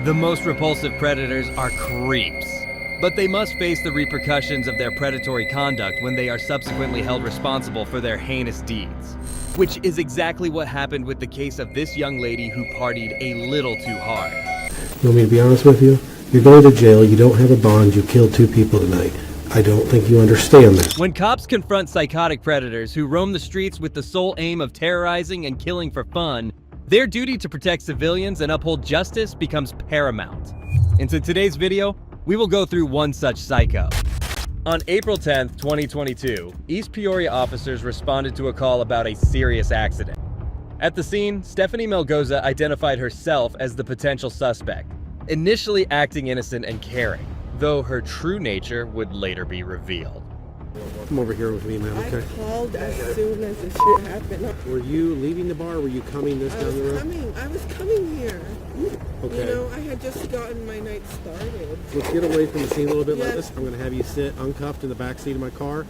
The most repulsive predators are creeps, but they must face the repercussions of their predatory conduct when they are subsequently held responsible for their heinous deeds. Which is exactly what happened with the case of this young lady who partied a little too hard. You want me to be honest with you? You're going to jail, you don't have a bond, you killed 2 people tonight. I don't think you understand that. When cops confront psychotic predators who roam the streets with the sole aim of terrorizing and killing for fun, their duty to protect civilians and uphold justice becomes paramount. In today's video, we will go through one such psycho. On April 10th, 2022, East Peoria officers responded to a call about a serious accident. At the scene, Stephanie Melgoza identified herself as the potential suspect, initially acting innocent and caring, though her true nature would later be revealed. Come over here with me, man, okay? I called as soon as the shit happened. Were you leaving the bar or were you coming down the road? I was coming here. Okay. You know, I had just gotten my night started. Let's get away from the scene a little bit Yes. like this. I'm going to have you sit uncuffed in the back seat of my car.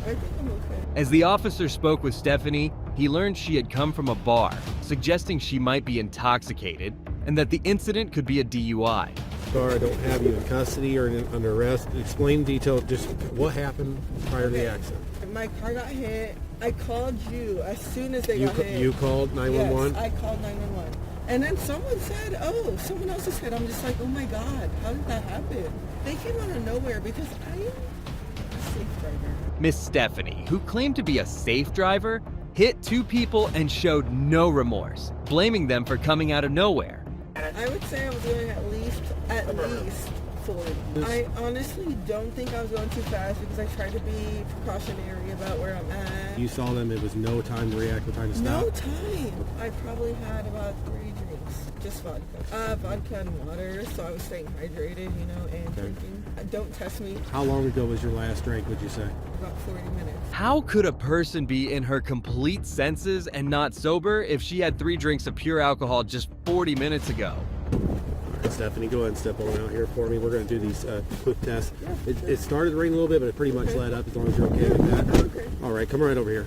I think I'm okay. As the officer spoke with Stephanie, he learned she had come from a bar, suggesting she might be intoxicated and that the incident could be a DUI. Car, I don't have you in custody or under arrest. Explain in detail just what happened prior to the accident. My car got hit. I called you as soon as they got hit. You called 911? Yes, I called 911. And then someone said, oh, someone else said, I'm just like, oh my God, how did that happen? They came out of nowhere because I am a safe driver. Miss Stephanie, who claimed to be a safe driver, hit 2 people and showed no remorse, blaming them for coming out of nowhere. I would say I was going at least 40. I honestly don't think I was going too fast because I tried to be precautionary about where I'm at. You saw them, it was no time to react, no time to stop? No time. I probably had about 3 drinks, just vodka. Vodka and water, so I was staying hydrated, you know, and drinking. Don't test me. How long ago was your last drink, would you say? About 40 minutes. How could a person be in her complete senses and not sober if she had 3 drinks of pure alcohol just 40 minutes ago? All right, Stephanie, go ahead and step on out here for me. We're going to do these quick tests. It started to rain a little bit, but it pretty much let up as long as you're okay with that. Okay. All right, come right over here.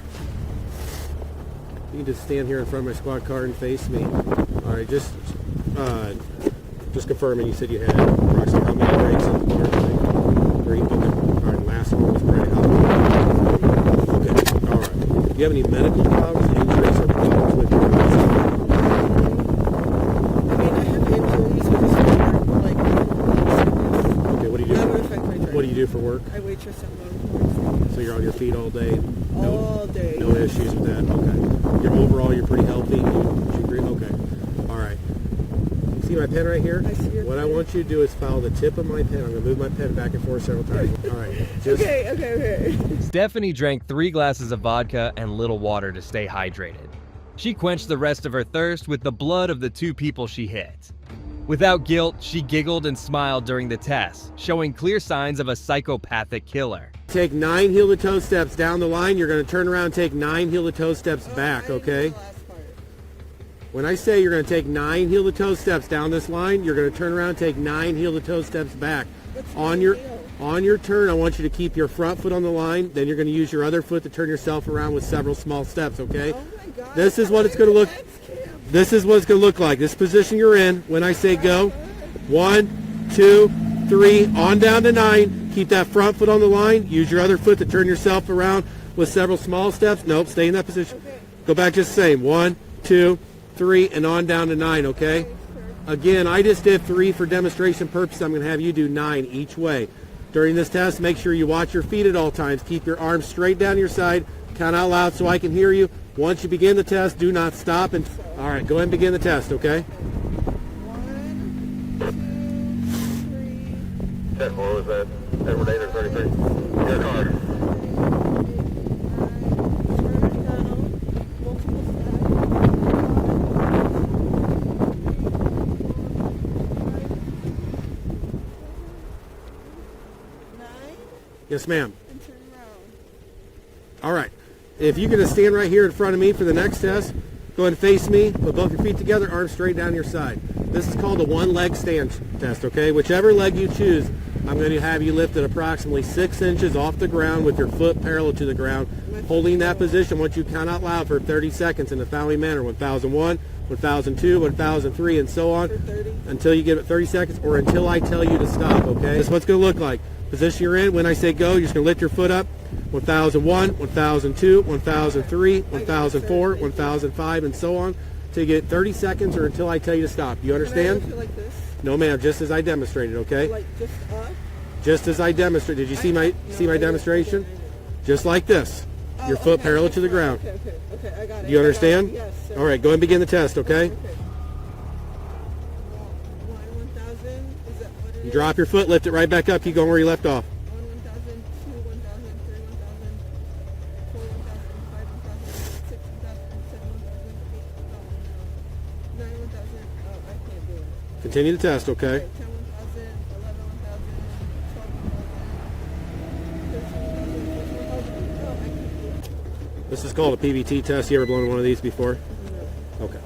You can just stand here in front of my squad car and face me. All right, just confirming you said you had approximately how many drinks in the car? 3? Okay. All right, last one was great. Okay, all right. Do you have any medical problems, injuries, or problems with your What do you do for work? I waitress at Lowe's. So you're on your feet all day? All day. No issues with that? Okay. You're pretty healthy? You agree? Okay. All right. You see my pen right here? I see your What pen. I want you to do is follow the tip of my pen. I'm going to move my pen back and forth several times. All right. Okay. Stephanie drank 3 glasses of vodka and little water to stay hydrated. She quenched the rest of her thirst with the blood of the 2 people she hit. Without guilt, she giggled and smiled during the test, showing clear signs of a psychopathic killer. Take 9 heel-to-toe steps down the line. You're going to turn around and take 9 heel-to-toe steps back, okay? When I say you're going to take 9 heel-to-toe steps down this line, you're going to turn around and take 9 heel-to-toe steps back. On your turn, I want you to keep your front foot on the line. Then you're going to use your other foot to turn yourself around with several small steps, okay? Oh my God. This is what it's going to look. This is what it's going to look like. This position you're in. When I say go, 1, 2, 3, on down to 9. Keep that front foot on the line. Use your other foot to turn yourself around with several small steps. Nope, stay in that position. Go back just the same. 1, 2, 3, and on down to 9, okay? Again, I just did 3 for demonstration purposes. I'm going to have you do 9 each way. During this test, make sure you watch your feet at all times. Keep your arms straight down your side. Count out loud so I can hear you. Once you begin the test, do not stop. And all right, go ahead and begin the test, okay? 1, 2, 3. 10-4 was that Edward 8 or 33? Your car. Yes, ma'am. And turn around. All right. If you're going to stand right here in front of me for the next test, go ahead and face me. Put both your feet together, arms straight down your side. This is called a one-leg stand test, okay? Whichever leg you choose, I'm going to have you lifted approximately 6 inches off the ground with your foot parallel to the ground. Holding that position, once you count out loud for 30 seconds in the following manner: 1001, 1002, 1003, and so on. For 30. Until you get 30 seconds or until I tell you to stop, okay? This is what it's going to look like. Position you're in. When I say go, you're just going to lift your foot up. 1001, 1002, 1003, 1004, 1005, and so on. Till you get 30 seconds or until I tell you to stop. Do you understand? Can I lift it like this? No, ma'am. Just as I demonstrated, okay? Like just up? Just as I demonstrated. Did you see my demonstration? Just like this. Your foot okay, parallel okay, to the ground. Okay, I got it. Do you understand? Yes, sir. All right, go ahead and begin the test, okay? 1,000, is that what it You is? drop your foot, lift it right back up, keep going where you left off. 1,000, 2, 1,000, 3, 1,000, 4, 1,000, 5, 1,000, 6, 1,000, 7, 1,000, 8, 1,000, 9, 1,000. Oh, I can't do it. Continue the test, okay? 10, 1,000, 11, 1,000, 12, 1,000, 13, 1,000, 14, 1,000. Oh, I can't do it. This is called a PBT test. You ever blown one of these before? No, Okay.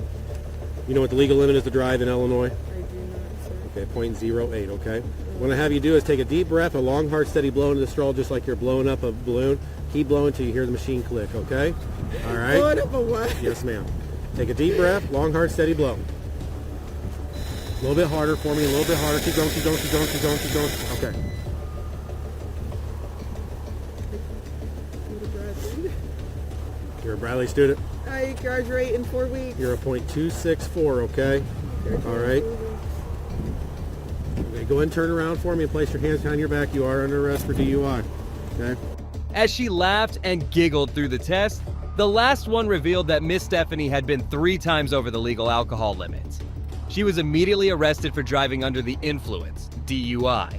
You know what the legal limit is to drive in Illinois? I do not, sir. Okay, 0.08, okay? What I have you do is take a deep breath, a long, hard, steady blow into the straw, just like you're blowing up a balloon. Keep blowing until you hear the machine click, okay? All right? Blowing up a what? Yes, ma'am. Take a deep breath, long, hard, steady blow. A little bit harder for me, a little bit harder. Keep going, keep going, keep going, keep going, keep going. Okay. You're a Bradley student. I graduate in 4 weeks. You're a .264, okay? All right. Okay, go ahead and turn around for me and place your hands behind your back. You are under arrest for DUI, okay? As she laughed and giggled through the test, the last one revealed that Miss Stephanie had been 3 times over the legal alcohol limits. She was immediately arrested for driving under the influence, DUI.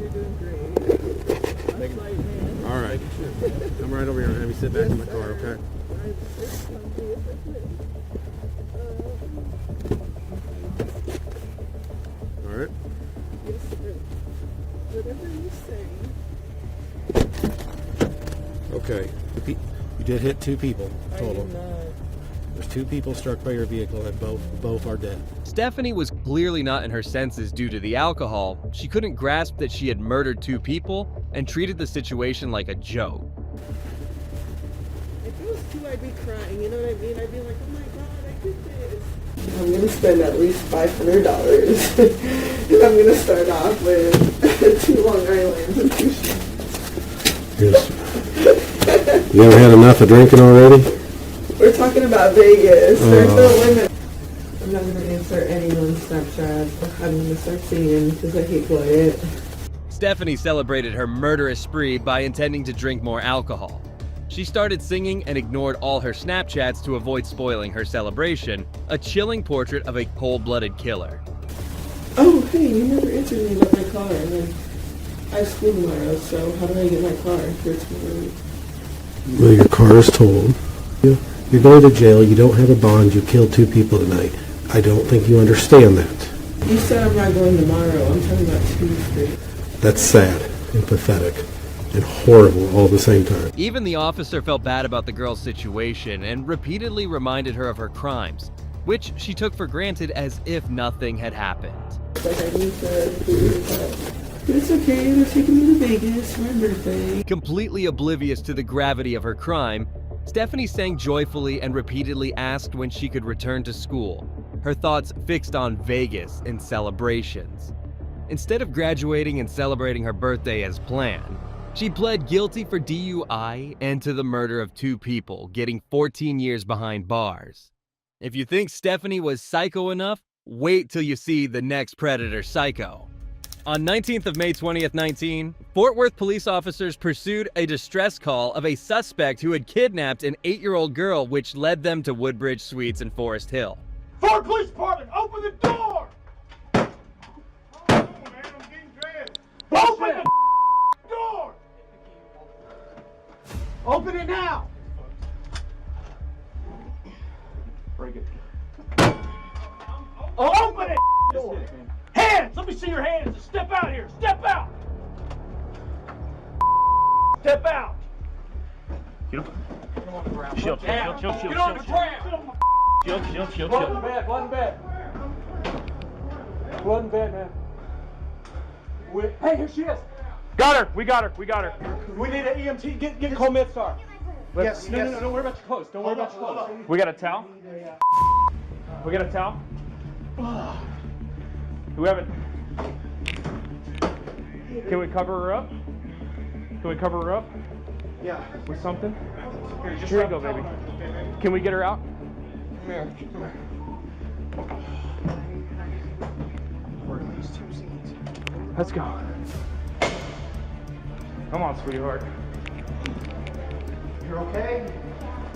You're doing great. All right. Come right over here and have you sit back in my car, okay? All right. Yes, sir. Whatever you say. Okay. You did hit 2 people total. I did not. There's 2 people struck by your vehicle and both are dead. Stephanie was clearly not in her senses due to the alcohol. She couldn't grasp that she had murdered 2 people and treated the situation like a joke. If it was 2, I'd be crying. You know what I mean? I'd be like, oh my God, I did this. I'm going to spend at least $500. And I'm going to start off with 2 Long Islands and 2 shots. Yes. You ever had enough of drinking already? We're talking about Vegas. There's no limit. I'm not going to answer anyone's Snapchat. I'm going to start singing because I hate quiet. Stephanie celebrated her murderous spree by intending to drink more alcohol. She started singing and ignored all her Snapchats to avoid spoiling her celebration, a chilling portrait of a cold-blooded killer. Oh, hey, you never answered me about my car. And then I have school tomorrow, so how do I get my car for tomorrow? Well, your car is totaled. You're going to jail. You don't have a bond. You killed 2 people tonight. I don't think you understand that. You said I'm not going tomorrow. I'm talking about Tuesday. That's sad and pathetic and horrible all at the same time. Even the officer felt bad about the girl's situation and repeatedly reminded her of her crimes, which she took for granted as if nothing had happened. Like I need to prove that it's okay. They're taking me to Vegas for my birthday. Completely oblivious to the gravity of her crime, Stephanie sang joyfully and repeatedly asked when she could return to school, her thoughts fixed on Vegas and celebrations. Instead of graduating and celebrating her birthday as planned, she pled guilty for DUI and to the murder of 2 people, getting 14 years behind bars. If you think Stephanie was psycho enough, wait till you see the next Predator psycho. On 19th of May 2019, Fort Worth police officers pursued a distress call of a suspect who had kidnapped an 8-year-old girl, which led them to Woodbridge Suites in Forest Hill. Fort Police Department, open the door! Oh, man, I'm getting dressed. Open the door! Open it now! Break it. Open it! Door. Hands! Let me see your hands! Step out here! Step out! Step out! Get up. Get on the ground. Chill. Get on the ground! Chill. Blood in bed. Blood in bed, man. Hey, here she is. Got her. We got her. We need an EMT. Get Cole Midstar. Yes, No, yes. don't worry about your clothes. Don't worry about your Hold clothes. on. We got a towel? We got a towel? Do we have it? Can we cover her up? Can we cover her up Yeah. with something? Here, just Here you wrap go, the towel baby. around it, okay, baby? Can we get her out? Come here. Come here. Where are these 2 seats? Let's go. Come on, sweetheart. You're okay?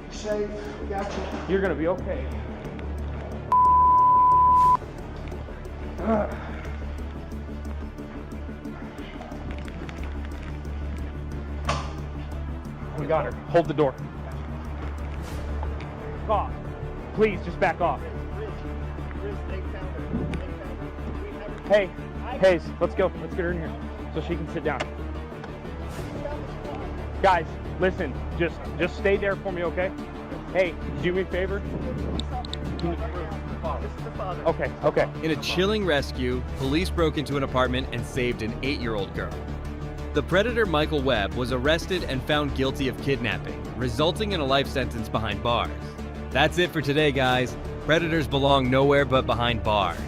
You're safe? We got you. You're gonna be okay. We got her. Hold the door. Back off. Please, just back off. Hey, Hayes, let's go. Let's get her in here so she can sit down. Guys, listen, just stay there for me, okay? Hey, do me a favor. Can you... Okay. In a chilling rescue, police broke into an apartment and saved an 8-year-old girl. The predator Michael Webb was arrested and found guilty of kidnapping, resulting in a life sentence behind bars. That's it for today, guys. Predators belong nowhere but behind bars.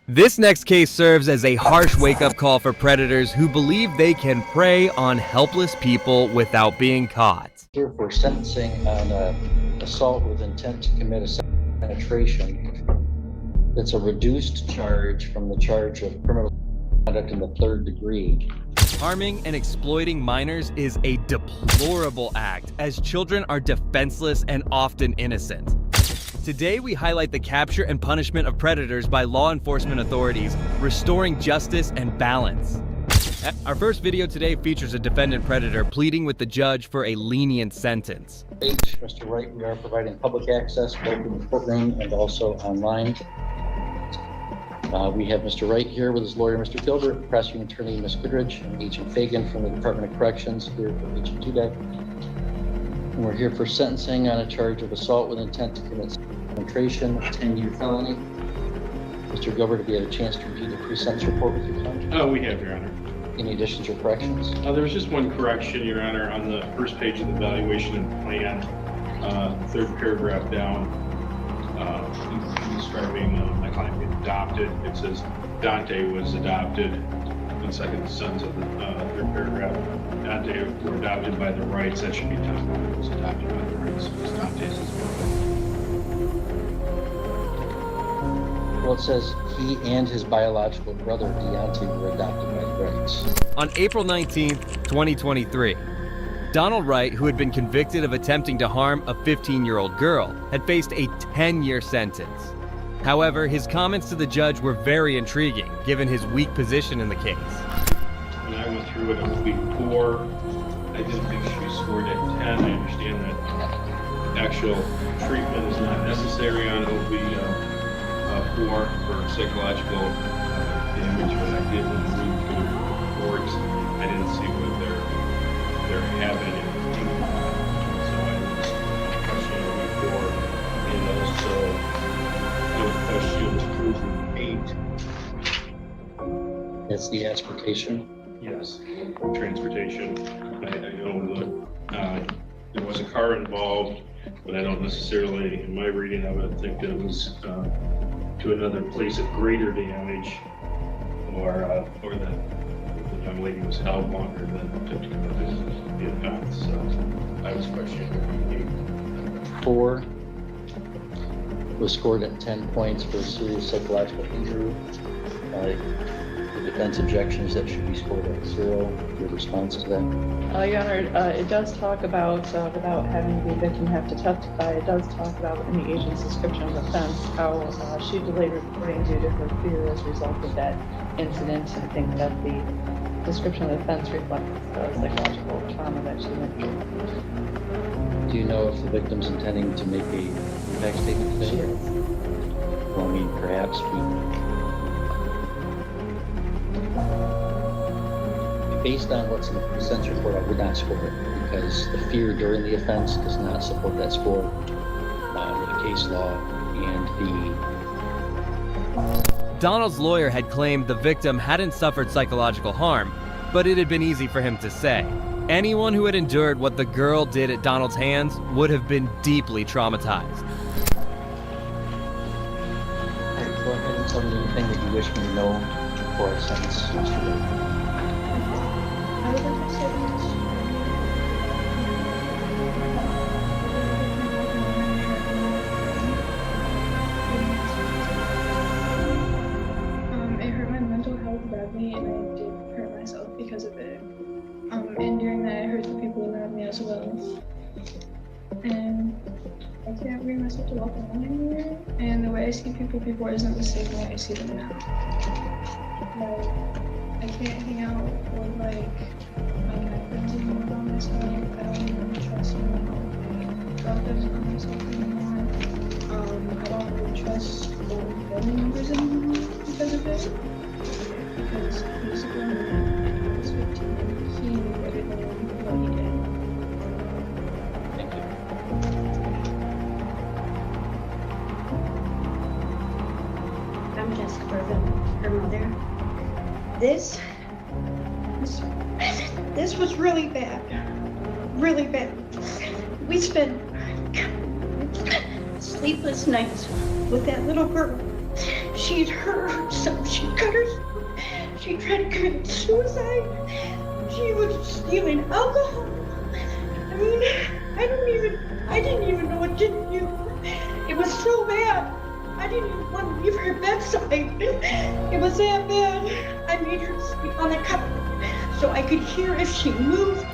This next case serves as a harsh wake-up call for predators who believe they can prey on helpless people without being caught. Here for sentencing on assault with intent to commit a sexual penetration. That's a reduced charge from the charge of criminal conduct in the 3rd degree. Harming and exploiting minors is a deplorable act, as children are defenseless and often innocent. Today, we highlight the capture and punishment of predators by law enforcement authorities, restoring justice and balance. Our first video today features a defendant predator pleading with the judge for a lenient sentence. Mr. Wright, we are providing public access both in the courtroom and also online. We have Mr. Wright here with his lawyer, Mr. Gilbert, prosecuting attorney, Ms. Goodrich, and Agent Fagan from the Department of Corrections here for Agent Dudek. And we're here for sentencing on a charge of assault with intent to commit penetration, 10-year felony. Mr. Gilbert, have you had a chance to review the pre-sentence report with your client? We have, Your Honor. Any additions or corrections? There was just one correction, Your Honor, on the first page of the valuation and plan, 3rd paragraph down, describing my client being adopted. It says Dante was adopted. The second sentence of the 3rd paragraph, Dante were adopted by the rights. That should be Dante was adopted by the rights. It's Dante's as well. Well, it says he and his biological brother, Deontay, were adopted by the rights. On April 19th, 2023, Donald Wright, who had been convicted of attempting to harm a 15-year-old girl, had faced a 10-year sentence. However, his comments to the judge were very intriguing, given his weak position in the case. When I went through it on week 4, I didn't think she was scored at 10. I understand that actual treatment is not necessary on OB 4 for psychological damage, but I did read through the reports. I didn't see what they're having in so I was questioning OB 4, and also the question was proven 8. It's the aspiratation. Yes, transportation. I know there was a car involved, but I don't necessarily, in my reading of it, think that it was to another place of greater damage, or that the young lady was held longer than to commit the offense. So I was questioning 4 was scored at 10 points for serious psychological injury. The defense objections that should be scored at 0. Your response to that? Your Honor, it does talk about, without having the victim have to testify, it does talk about in the agent's description of offense how she delayed reporting due to her fear as a result of that incident, and think that the description of the offense reflects the psychological trauma that she went through. Do you know if the victim's intending to make a impact statement today? She is. Well, I mean, perhaps based on what's in the pre-sentence report, I would not score it because the fear during the offense does not support that score with the case law and the... Donald's lawyer had claimed the victim hadn't suffered psychological harm, but it had been easy for him to say. Anyone who had endured what the girl did at Donald's hands would have been deeply traumatized. Alright, go ahead and tell me anything that you wish me to know before I sentence Mr. Lee. I would like to say it hurt my mental health badly, and I did hurt myself because of it. And during that, it hurt the people around me as well. And I can't bring myself to walk alone anymore. And the way I see people isn't the same way I see them now. Like, I can't hang out with my friends anymore by myself. I don't even trust anyone. My God doesn't know myself anymore. I don't really trust old family members anymore because of it. Because he's the one who was 15 and he knew better than what he did. Thank you. I'm Jessica Burvin, her mother. This was really bad. Really bad. We spent sleepless nights with that little girl. She'd hurt herself. She cut herself. She tried to commit suicide. She was stealing alcohol. I mean, I didn't even know what to do. It was so bad. I didn't even want to leave her bedside. It was that bad. I made her sleep on the couch so I could hear if she moved.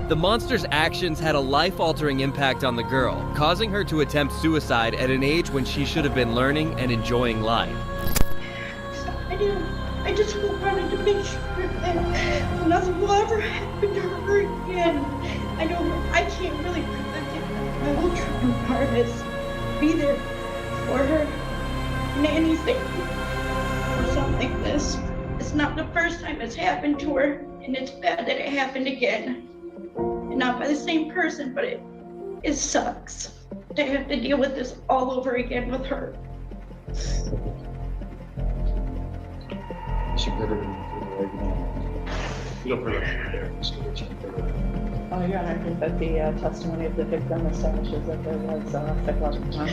The monster's actions had a life-altering impact on the girl, causing her to attempt suicide at an age when she should have been learning and enjoying life. I just wanted to make sure that nothing will ever happen to her again. I know I can't really prevent it. My whole true part is be there for her in anything or something like this. It's not the first time it's happened to her, and it's bad that it happened again. And not by the same person, but it sucks to have to deal with this all over again with her. Mr. Griffin, further argument? No further. Mr. Rich, further. Your Honor, I think that the testimony of the victim establishes that there was psychological harm.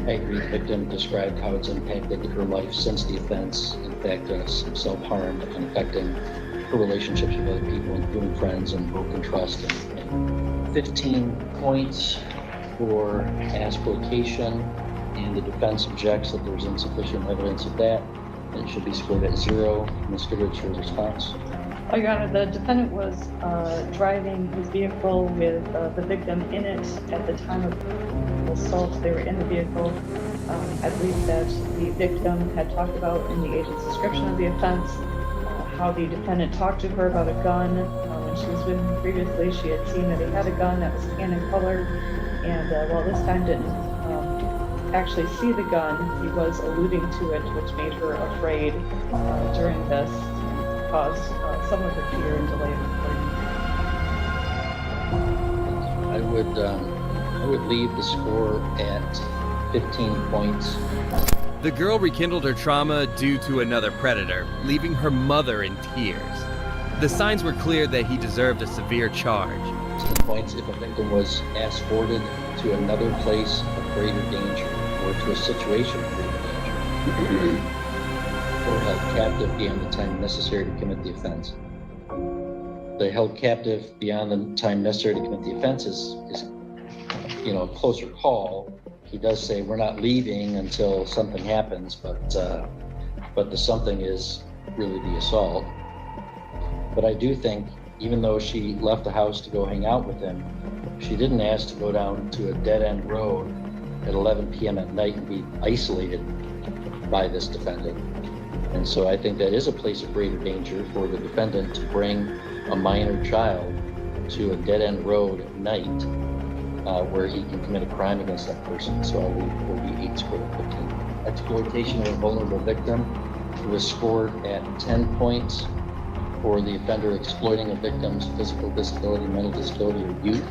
I agree. The victim described how it's impacted her life since the offense. In fact, self-harmed and affecting her relationships with other people, including friends, and broken trust. And 15 points for exploitation, and the defense objects that there's insufficient evidence of that. It should be scored at 0. Ms. Goodrich, your response? Your Honor, the defendant was driving his vehicle with the victim in it at the time of assault. They were in the vehicle. I believe that the victim had talked about in the agent's description of the offense how the defendant talked to her about a gun. When she was with him previously, she had seen that he had a gun that was tan in color, and while this time didn't actually see the gun, he was alluding to it, which made her afraid during this, caused some of the fear and delay of reporting. I would leave the score at 15 points. The girl rekindled her trauma due to another predator, leaving her mother in tears. The signs were clear that he deserved a severe charge. 10 points if a victim was escorted to another place of greater danger, or to a situation of greater danger, or held captive beyond the time necessary to commit the offense. The held captive beyond the time necessary to commit the offense is a closer call. He does say we're not leaving until something happens, but the something is really the assault. But I do think, even though she left the house to go hang out with him, she didn't ask to go down to a dead-end road at 11 p.m. at night and be isolated by this defendant. And so I think that is a place of greater danger for the defendant to bring a minor child to a dead-end road at night where he can commit a crime against that person. So I will be 8 scored at 15. Exploitation of a vulnerable victim was scored at 10 points for the offender exploiting a victim's physical disability, mental disability, or youth.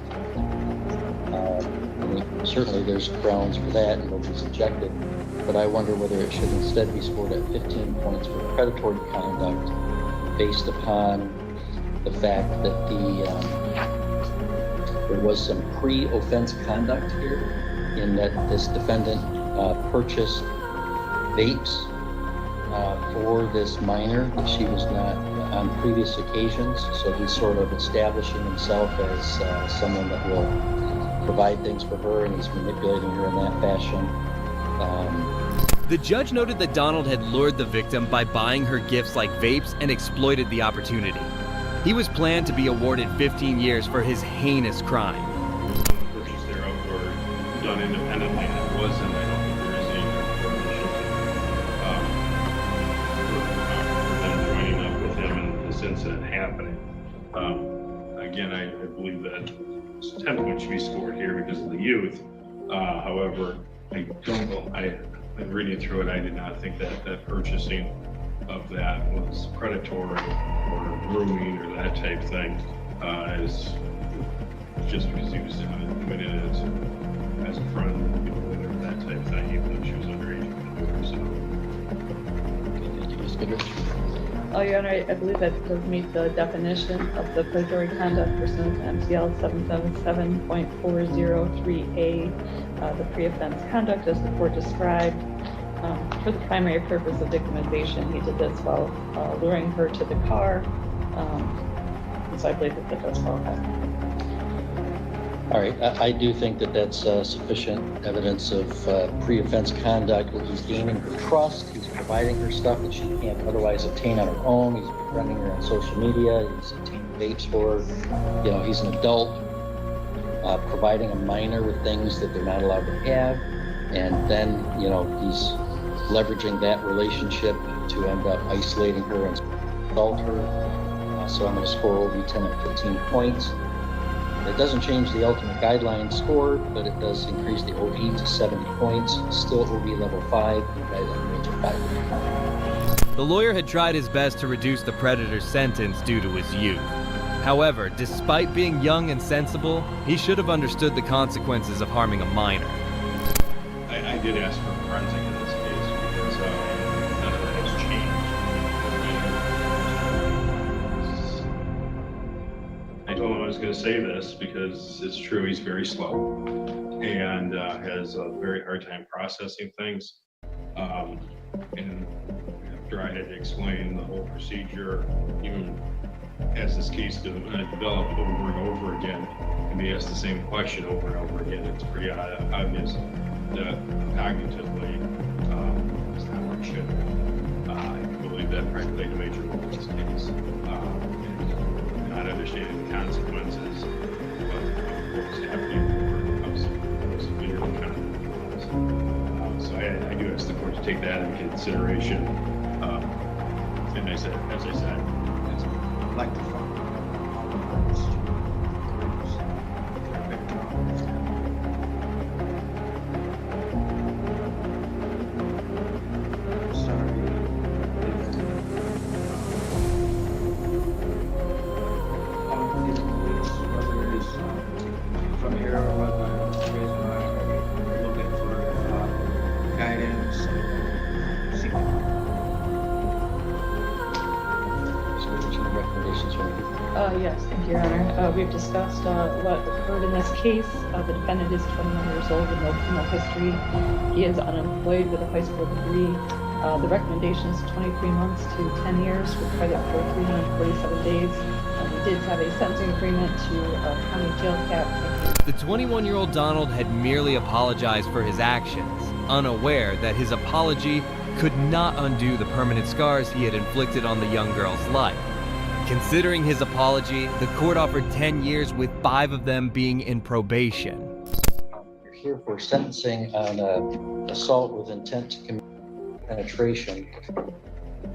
Certainly there's grounds for that and will be subjected, but I wonder whether it should instead be scored at 15 points for predatory conduct based upon the fact that there was some pre-offense conduct here, in that this defendant purchased vapes for this minor that she was not on previous occasions. So he's sort of establishing himself as someone that will provide things for her, and he's manipulating her in that fashion. The judge noted that Donald had lured the victim by buying her gifts like vapes and exploited the opportunity. He was planned to be awarded 15 years for his heinous crime. Purchase thereof were done independently, and it wasn't. I don't think there is any for them joining up with him and this incident happening. Again, I believe that 10 points should be scored here because of the youth. However, I'm reading through it, I did not think that purchasing of that was predatory or grooming or that type thing, as just because he was doing it as a friend or that type of thing, even though she was underage. Oh, Your Honor, I believe that does meet the definition of the predatory conduct pursuant to MCL 777.403A, the pre-offense conduct as the court described. For the primary purpose of victimization, he did this while luring her to the car. So I believe that does qualify. All right, I do think that that's sufficient evidence of pre-offense conduct, where he's gaining her trust, he's providing her stuff that she can't otherwise obtain on her own, he's befriending her on social media, he's obtaining vapes for her, you know, he's an adult, providing a minor with things that they're not allowed to have, and then, you know, he's leveraging that relationship to end up isolating her and assault her. So I'm going to score OB 10 at 15 points. It doesn't change the ultimate guideline score, but it does increase the OB to 70 points. Still OB level 5, and guideline range of 5. The lawyer had tried his best to reduce the predator's sentence due to his youth. However, despite being young and sensible, he should have understood the consequences of harming a minor. I did ask for forensic in this case because none of that has changed. I told him I was going to say this because it's true, he's very slow and has a very hard time processing things. And after I had to explain the whole procedure, even as this case developed over and over again, and be asked the same question over and over again, it's pretty obvious that cognitively it's not where it should be. I believe that probably played a major role in this case. And not understanding the consequences of what was happening or how severe the consequences was. So I do ask the court to take that into consideration. And as I said, it's like the Yes, thank you, Your Honor. We've discussed what occurred in this case. The defendant is 21 years old with no criminal history. He is unemployed with a high school degree. The recommendation is 23 months to 10 years with credit for 347 days. We did have a sentencing agreement to a county jail cap. The 21-year-old Donald had merely apologized for his actions, unaware that his apology could not undo the permanent scars he had inflicted on the young girl's life. Considering his apology, the court offered 10 years, with 5 of them being in probation. You're here for sentencing on assault with intent to commit penetration.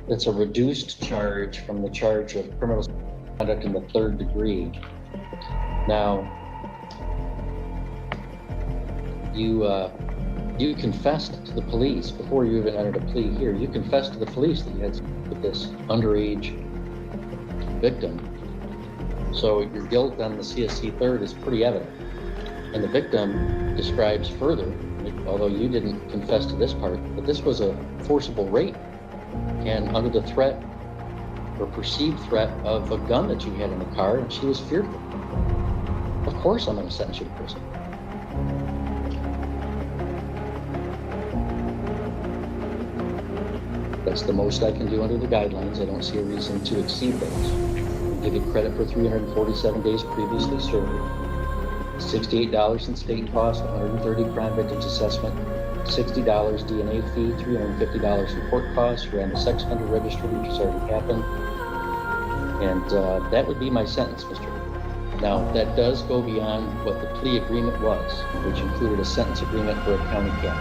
It's a reduced charge from the charge of criminal conduct in the 3rd degree. Now, you confessed to the police before you even entered a plea here. You confessed to the police that you had sex with this underage victim. So your guilt on the CSC 3rd is pretty evident. And the victim describes further, although you didn't confess to this part, that this was a forcible rape. And under the threat or perceived threat of a gun that you had in the car, and she was fearful. Of course I'm going to sentence you to prison. That's the most I can do under the guidelines. I don't see a reason to exceed those. I'll give you credit for 347 days previously served, $68 in state costs, $130 crime victims assessment, $60 DNA fee, $350 in court costs, ran the sex offender registry, which has already happened. And that would be my sentence, Mr. Lee. Now, that does go beyond what the plea agreement was, which included a sentence agreement for a county cap.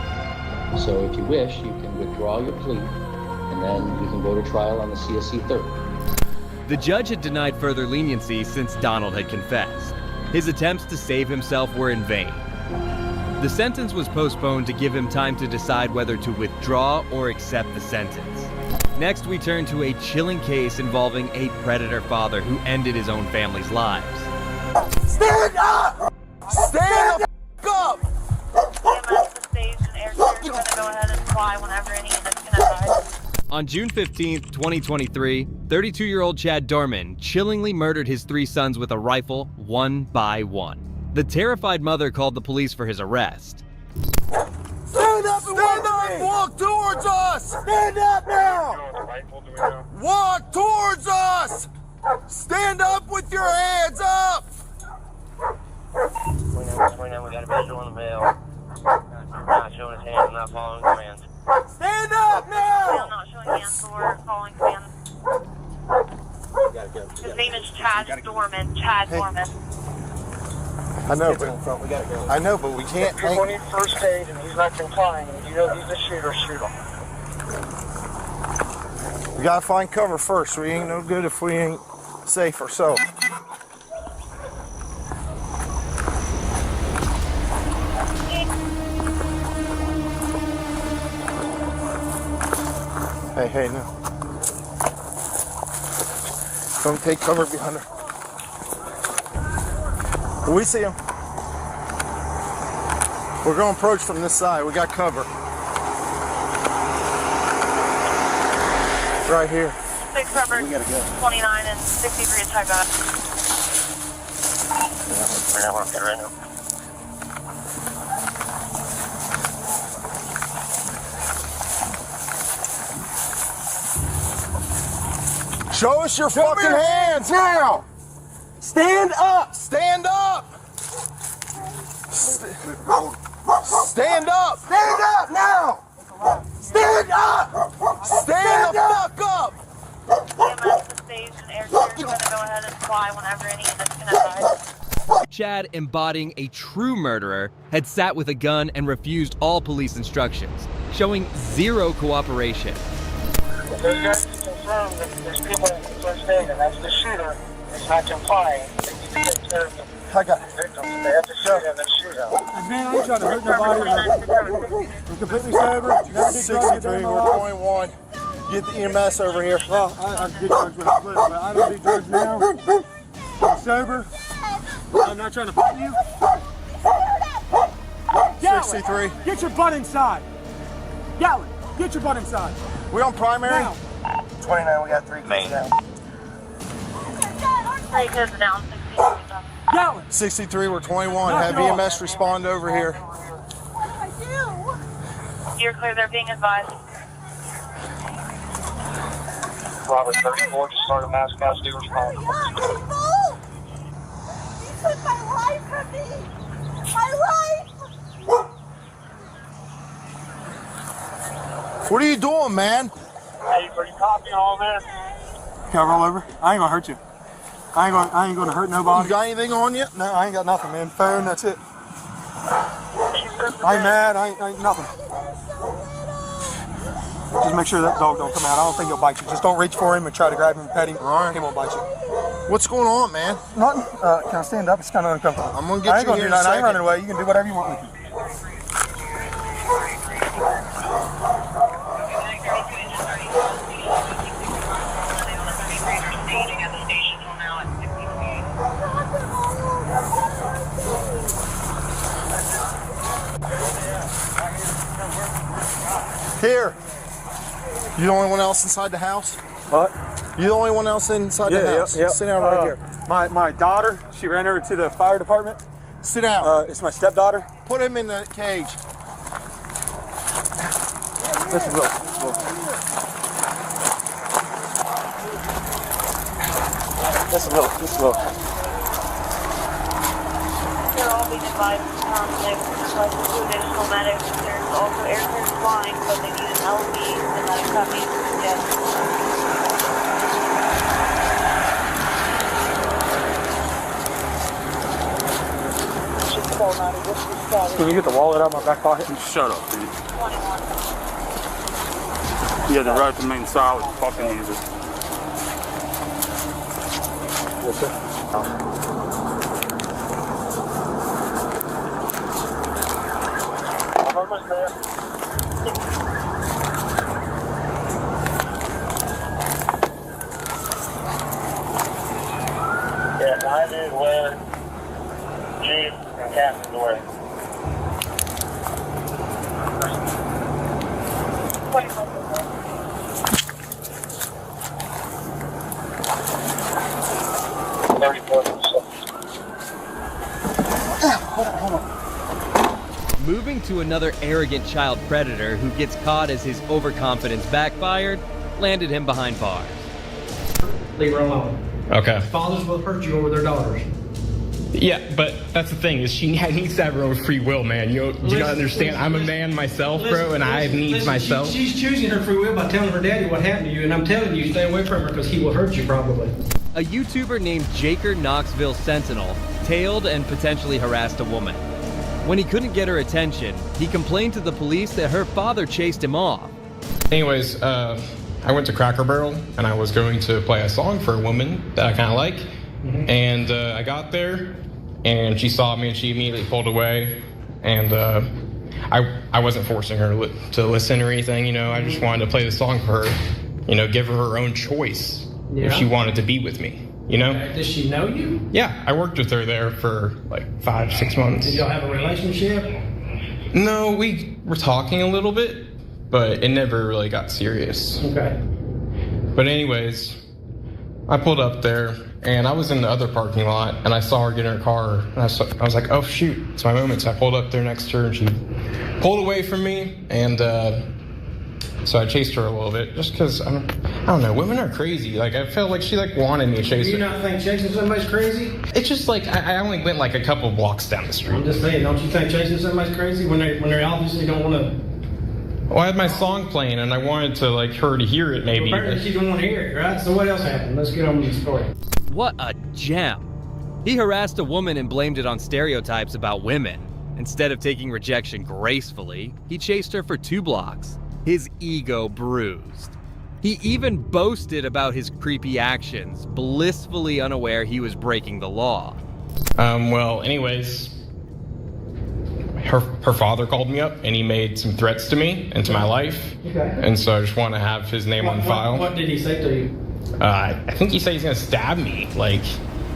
So if you wish, you can withdraw your plea, and then you can go to trial on the CSC 30. The judge had denied further leniency since Donald had confessed. His attempts to save himself were in vain. The sentence was postponed to give him time to decide whether to withdraw or accept the sentence. Next, we turn to a chilling case involving a predator father who ended his own family's lives. Stand up! Stand the f*** up! On June 15th, 2023, 32-year-old Chad Dorman chillingly murdered his 3 sons with a rifle, one by one. The terrified mother called the police for his arrest. Stand up and walk towards us! Stand up now! Walk towards us! Stand up with your hands up! 29, we got a visual in the mail. Not showing his hands, not following commands. Stand up now! Not showing hands or following commands. His name is Chad Dorman. Chad Dorman. I know, but we can't. If you're going to need first aid and he's not complying, and you know he's a shooter, shoot him. We gotta find cover first. We ain't no good if we ain't safe ourselves. Hey, no. Come take cover behind her. We see him. We're going to approach from this side. We got cover. Right here. 6 covered, 29 and 63 is type out. Right now. Show us your fucking hands now! Stand up! Stand up! Stand up! Stand up now! Stand up! Stand the fuck up! EMS to stage and air crews are going to go ahead and fly whenever any units can advise. Chad, embodying a true murderer, had sat with a gun and refused all police instructions, showing zero cooperation. So you guys confirm that there's people in first aid and that's the shooter is not complying. They need to take care of the victims. They have to shoot him and shoot him. Man, I ain't trying to hurt nobody. We're completely sober. Never did drugs 63, we're 21. Get the EMS over here. Well, I did drugs with a flip, but I don't do drugs now. I'm sober. I'm not trying to put you. 63. Get your butt inside. Gallon, get your butt inside. We on primary? Now. 29, we got 3 kids down. 3 kids down, 60. Gallon. 63, we're 21. Have EMS respond over here. You're clear, they're being advised. Robert 34, just start a mass casualty response. You took my life from me! My life! What are you doing, man? Hey, are you copying all this? Can I roll over? I ain't gonna hurt you. I ain't gonna hurt nobody. You got anything on you? No, I ain't got nothing, man. Phone, that's it. I ain't mad, I ain't nothing. Just make sure that dog don't come out. I don't think he'll bite you. Just don't reach for him and try to grab him and pet him. All right. He won't bite you. What's going on, man? Nothing. Can I stand up? It's kind of uncomfortable. I'm gonna get you here in a I ain't second. running away. You can do whatever you want with me. Here. You the only one else inside the house? What? You the only one else inside the house? Yeah. Sit down right here. My daughter, she ran over to the fire department. Sit down. It's my stepdaughter. Put him in the cage. Listen, look. Listen, look. They're all being advised to contact two additional medics. There's also air crews flying, but they need an LV. The medic copy. Yes. Can you get the wallet out of my back pocket? Shut up, dude. 21. You had to ride the main side with the fucking user. Yes, sir. Almost there. Yeah, behind you is where Chief and Captain's away. Moving to another arrogant child predator who gets caught as his overconfidence backfired, landed him behind bars. Leave her alone. Okay. Fathers will hurt you over their daughters. Yeah, but that's the thing is she needs to have her own free will, man. You do not understand. I'm a man myself, bro, and I have needs myself. She's choosing her free will by telling her daddy what happened to you, and I'm telling you, stay away from her because he will hurt you probably. A YouTuber named Jaker Knoxville Sentinel tailed and potentially harassed a woman. When he couldn't get her attention, he complained to the police that her father chased him off. Anyways, I went to Cracker Barrel, and I was going to play a song for a woman that I kind of like. Mm-hmm. And I got there, and she saw me, and she immediately pulled away. And I wasn't forcing her to listen or anything, you know. I just wanted to play the song for her, you know, give her her own choice if she wanted to be with me, you know. Does she know you? Yeah, I worked with her there for like 5-6 months. Did y'all have a relationship? No, we were talking a little bit, but it never really got serious. Okay. But anyways, I pulled up there, and I was in the other parking lot, and I saw her get in her car, and I was like, oh shoot, it's my moment. So I pulled up there next to her, and she pulled away from me, and so I chased her a little bit, just because, I don't know, women are crazy. Like, I felt like she wanted me to chase her. Do you not think chasing somebody's crazy? It's just like, I only went like a couple blocks down the street. I'm just saying, don't you think chasing somebody's crazy when they obviously don't want to? Well, I had my song playing, and I wanted to like her to hear it, maybe. Well, apparently she don't want to hear it, right? So what else happened? Let's get on with the story. What a gem. He harassed a woman and blamed it on stereotypes about women. Instead of taking rejection gracefully, he chased her for 2 blocks. His ego bruised. He even boasted about his creepy actions, blissfully unaware he was breaking the law. Well, anyways, her father called me up, and he made some threats to me and to my life. Okay. And so I just want to have his name on file. What did he say to you? I think he said he's gonna stab me, like,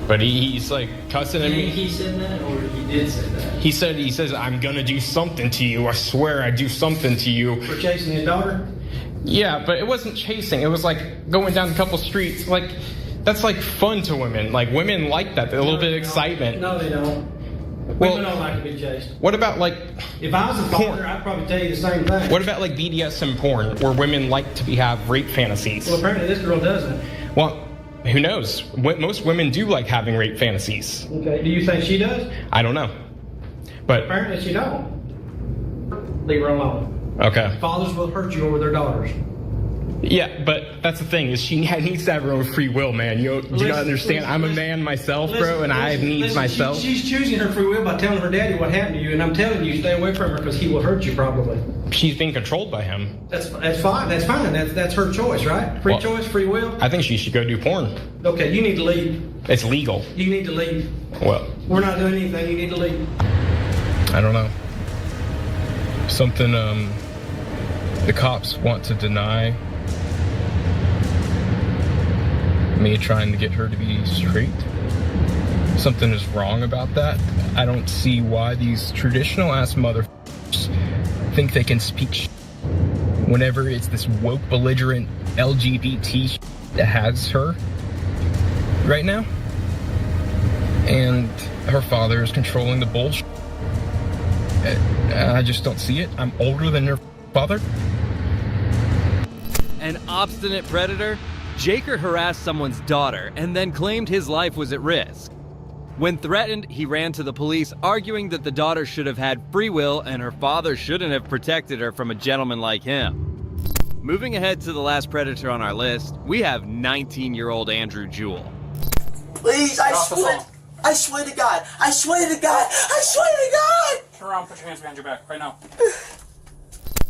but he's like cussing at me. He said that, or he did say that? He says I'm gonna do something to you. I swear I do something to you. For chasing your daughter? Yeah, but it wasn't chasing. It was like going down a couple streets. Like, that's like fun to women. Like, women like that. A little bit of excitement. No, they don't. Well, women don't like to be chased. What about like? If I was a father, I'd probably tell you the same thing. What about like BDSM porn, where women like to have rape fantasies? Well, apparently this girl doesn't. Well, who knows? Most women do like having rape fantasies. Okay. Do you think she does? I don't know. But apparently she don't. Leave her alone. Okay. Fathers will hurt you over their daughters. Yeah, but that's the thing is she needs to have her own free will, man. You do not understand. I'm a man myself, bro, and I have needs myself. She's choosing her free will by telling her daddy what happened to you, and I'm telling you, stay away from her because he will hurt you probably. She's being controlled by him. That's fine. That's fine. That's her choice, right? Free choice, free will. I think she should go do porn. Okay, you need to leave. It's legal. You need to leave. Well, we're not doing anything. You need to leave. I don't know. Something the cops want to deny me trying to get her to be straight. Something is wrong about that. I don't see why these traditional ass motherfuckers think they can speak whenever it's this woke, belligerent LGBT that has her right now. And her father is controlling the bullshit. I just don't see it. I'm older than her father. An obstinate predator, Jaker harassed someone's daughter and then claimed his life was at risk. When threatened, he ran to the police, arguing that the daughter should have had free will and her father shouldn't have protected her from a gentleman like him. Moving ahead to the last predator on our list, we have 19-year-old Andrew Jewell. Please, I swear to God, I swear to God, I swear to God! Turn around, put your hands behind your back, right now.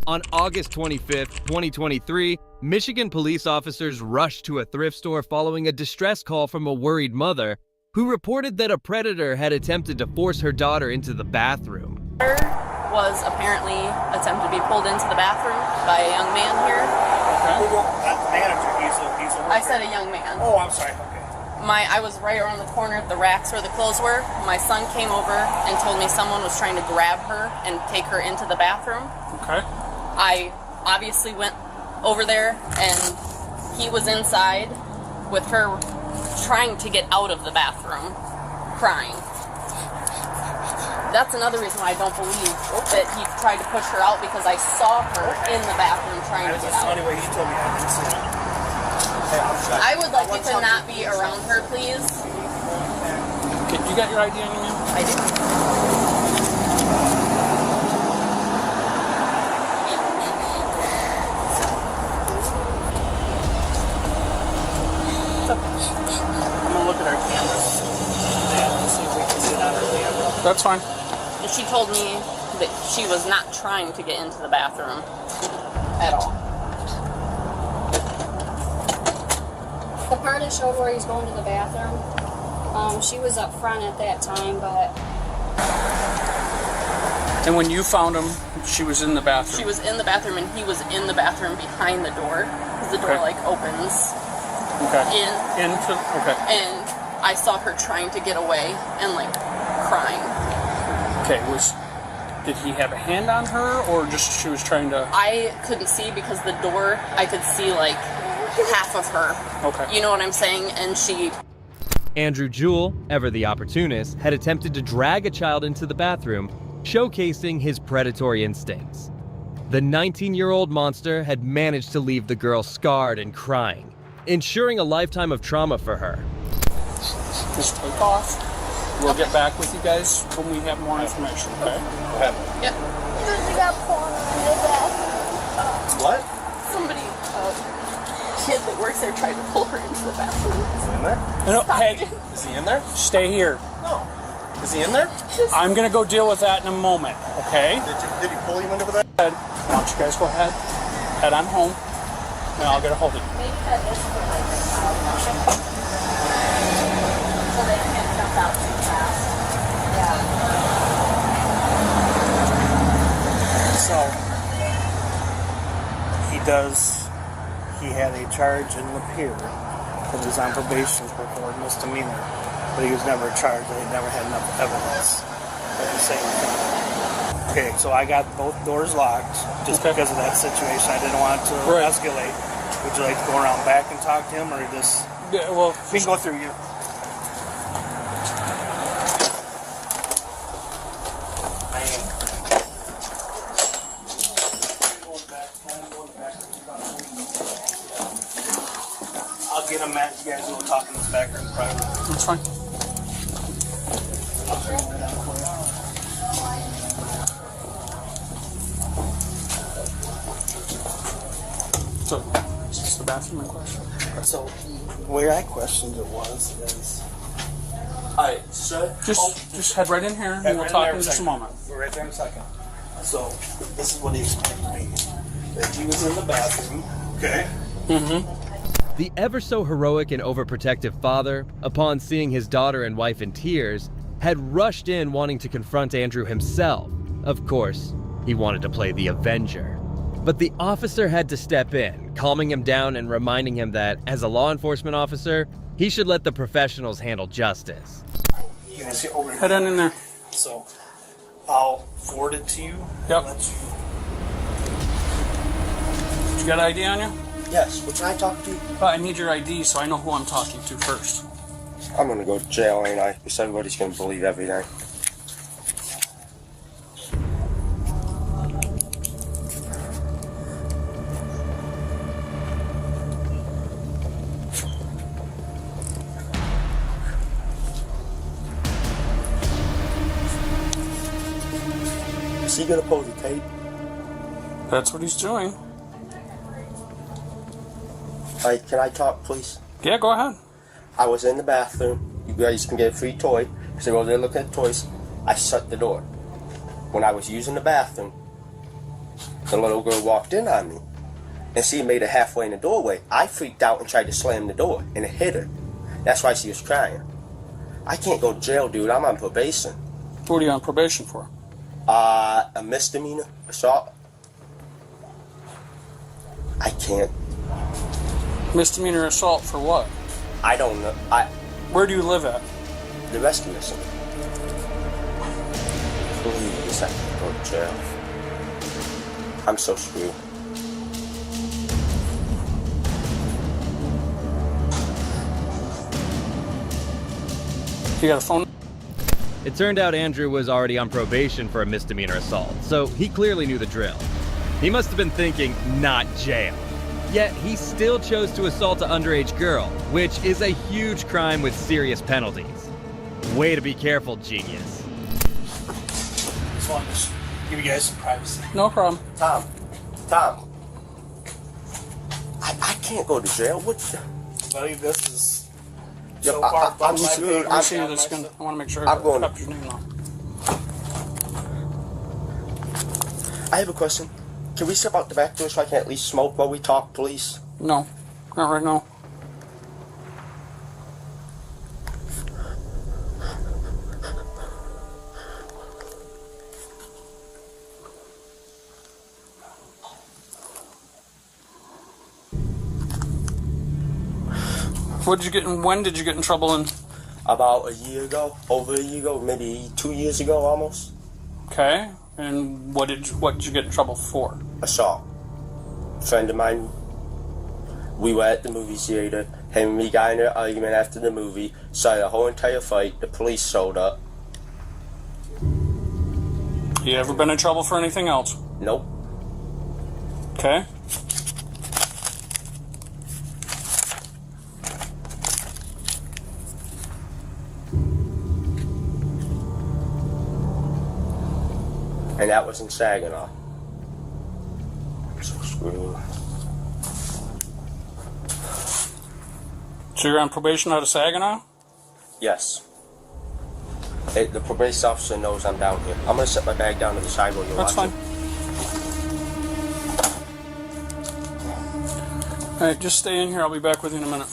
On August 25th, 2023, Michigan police officers rushed to a thrift store following a distress call from a worried mother who reported that a predator had attempted to force her daughter into the bathroom. Was apparently attempted to be pulled into the bathroom by a young man here. Not the manager, he's a worker. I said a young man. Oh, I'm sorry, okay. I was right around the corner at the racks where the clothes were. My son came over and told me someone was trying to grab her and take her into the bathroom. Okay. I obviously went over there and he was inside with her trying to get out of the bathroom, crying. That's another reason why I don't believe that he tried to push her out, because I saw her in the bathroom trying to get out. That's the only way he told me I didn't see it. I would like you to not be around her, please. Okay, you got your ID on you, ma'am? I do. I'm gonna look at our cameras and see if we can see that or the That's fine. And she told me that she was not trying to get into the bathroom at all. The part that showed where he's going to the bathroom, she was up front at that time, but... And when you found him, she was in the bathroom? She was in the bathroom, and he was in the bathroom behind the door, because the door, like, opens. Okay. Okay. And I saw her trying to get away and, like, crying. Okay, did he have a hand on her, or just she was trying to... I couldn't see because the door, I could see, like, half of her. Okay. You know what I'm saying? And she... Andrew Jewell, ever the opportunist, had attempted to drag a child into the bathroom, showcasing his predatory instincts. The 19-year-old monster had managed to leave the girl scarred and crying, ensuring a lifetime of trauma for her. Just take off. We'll get back with you guys when we have more information, okay? Yep. You got porn on your back. What? Somebody, kid that works there tried to pull her into the bathroom. Is he in there? No, hey, is he in there? Stay here. No. Is he in there? I'm gonna go deal with that in a moment, okay? Did he pull you into the bed? Why don't you guys go ahead, head on home, and I'll get a hold of you. Maybe that is the like a child. So they can't jump out too fast. Yeah. So, he had a charge in Lapeer that was on probation for a misdemeanor, but he was never charged and he never had enough evidence of the same thing. Okay, so I got both doors locked just because of that situation. I didn't want it to escalate. Would you like to go around back and talk to him, or just... Yeah, well... We can go through you. I'll get him at you guys will talk in this back room private. That's fine. So, is this the bathroom in question? So, where I questioned it is... Alright, so just head right in here and we'll talk in just a moment. We're right there in a second. So, this is what he explained to me. That he was in the bathroom. Okay. Mm-hmm. The ever so heroic and overprotective father, upon seeing his daughter and wife in tears, had rushed in wanting to confront Andrew himself. Of course, he wanted to play the Avenger. But the officer had to step in, calming him down and reminding him that, as a law enforcement officer, he should let the professionals handle justice. You guys get over head on in there. So, I'll forward it to you. Yep. You got ID on you? Yes, what can I talk to? I need your ID so I know who I'm talking to first. I'm gonna go to jail, ain't I? Because everybody's gonna believe everything. Is he gonna pull the tape? That's what he's doing. Alright, can I talk, please? Yeah, go ahead. I was in the bathroom. You guys can get a free toy. Because I go there looking at toys. I shut the door. When I was using the bathroom, the little girl walked in on me. And she made it halfway in the doorway. I freaked out and tried to slam the door. And it hit her. That's why she was crying. I can't go to jail, dude. I'm on probation. What are you on probation for? A misdemeanor assault. I can't. Misdemeanor assault for what? I don't know. Where do you live at? The rescue mission. Please, I can go to jail. I'm so screwed. You got a phone? It turned out Andrew was already on probation for a misdemeanor assault, so he clearly knew the drill. He must have been thinking, not jail. Yet, he still chose to assault an underage girl, which is a huge crime with serious penalties. Way to be careful, genius. Just wanted to give you guys some privacy. No problem. Tom. I can't go to jail. What? Buddy, this is Yep, so far I'm above my screwed. pay grade. I see this gun. I want to make sure I'm I going. got your name now. I have a question. Can we step out the back door so I can at least smoke while we talk, please? No, not right now. What did you get in? When did you get in trouble in? About a year ago, over a year ago, maybe 2 years ago almost. Okay, and what did you get in trouble for? Assault. A friend of mine, we were at the movie theater. Him and me got in an argument after the movie. Started a whole entire fight. The police showed up. You ever been in trouble for anything else? Nope. Okay. And that was in Saginaw. I'm so screwed. So you're on probation out of Saginaw? Yes. The probation officer knows I'm down here. I'm gonna set my bag down to the side while you're That's watching. Fine. Alright, just stay in here. I'll be back with you in a minute.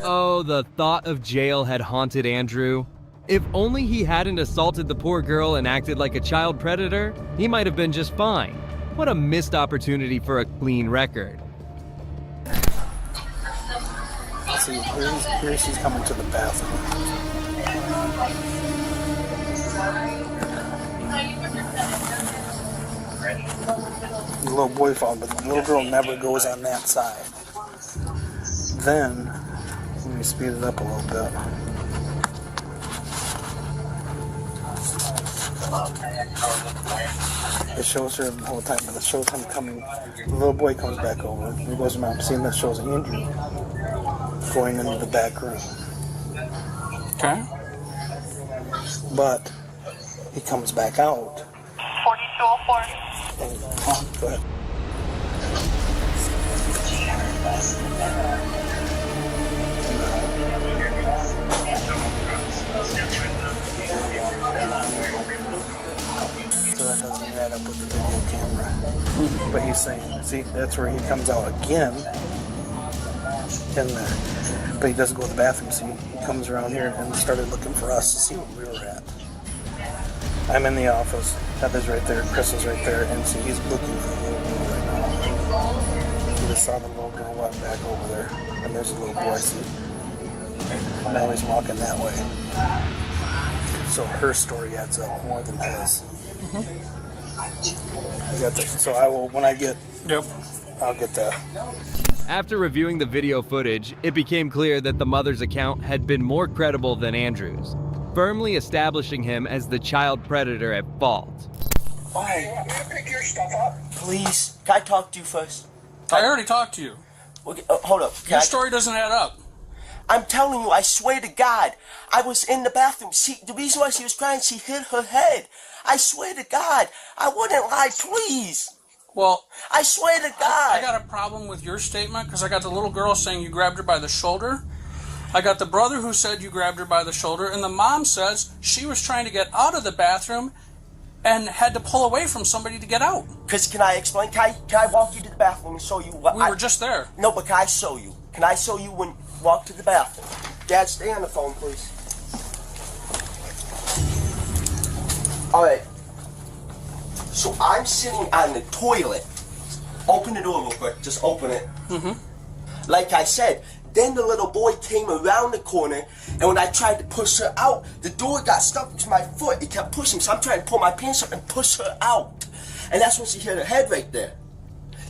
Oh, the thought of jail had haunted Andrew. If only he hadn't assaulted the poor girl and acted like a child predator, he might have been just fine. What a missed opportunity for a clean record. See, here she's coming to the bathroom. The little boy found, but the little girl never goes on that side. Then, let me speed it up a little bit. It shows her the whole time, but it shows him coming. The little boy comes back over. He goes around. See, that shows Andrew going into the back room. Okay. But he comes back out. 4204. And, go ahead. So that doesn't add up with the video camera. But he's saying, see, that's where he comes out again in there. But he doesn't go to the bathroom, see, he comes around here and started looking for us to see where we were at. I'm in the office, Heather's right there, Chris is right there, and see, he's looking for the little girl right now. He just saw the little girl walk back over there, and there's a little boy, see. Now he's walking that way. So her story adds up more than his. I got the, so I will, when I get, yep, I'll get the After reviewing the video footage, it became clear that the mother's account had been more credible than Andrew's, firmly establishing him as the child predator at fault. Why? Can I pick your stuff up? Please. Can I talk to you first? I already talked to you. Okay, hold up. Your story doesn't add up. I'm telling you, I swear to God, I was in the bathroom. The reason why she was crying, she hit her head. I swear to God, I wouldn't lie, please. Well, I swear to God. I got a problem with your statement because I got the little girl saying you grabbed her by the shoulder. I got the brother who said you grabbed her by the shoulder, and the mom says she was trying to get out of the bathroom and had to pull away from somebody to get out. Because can I explain? Can I walk you to the bathroom and show you what we were just there. No, but can I show you? Can I show you when walk to the bathroom? Dad, stay on the phone, please. All right. So I'm sitting on the toilet. Open the door real quick. Just open it. Mm-hmm. Like I said, then the little boy came around the corner, and when I tried to push her out, the door got stuck to my foot. It kept pushing, so I'm trying to pull my pants up and push her out. And that's when she hit her head right there.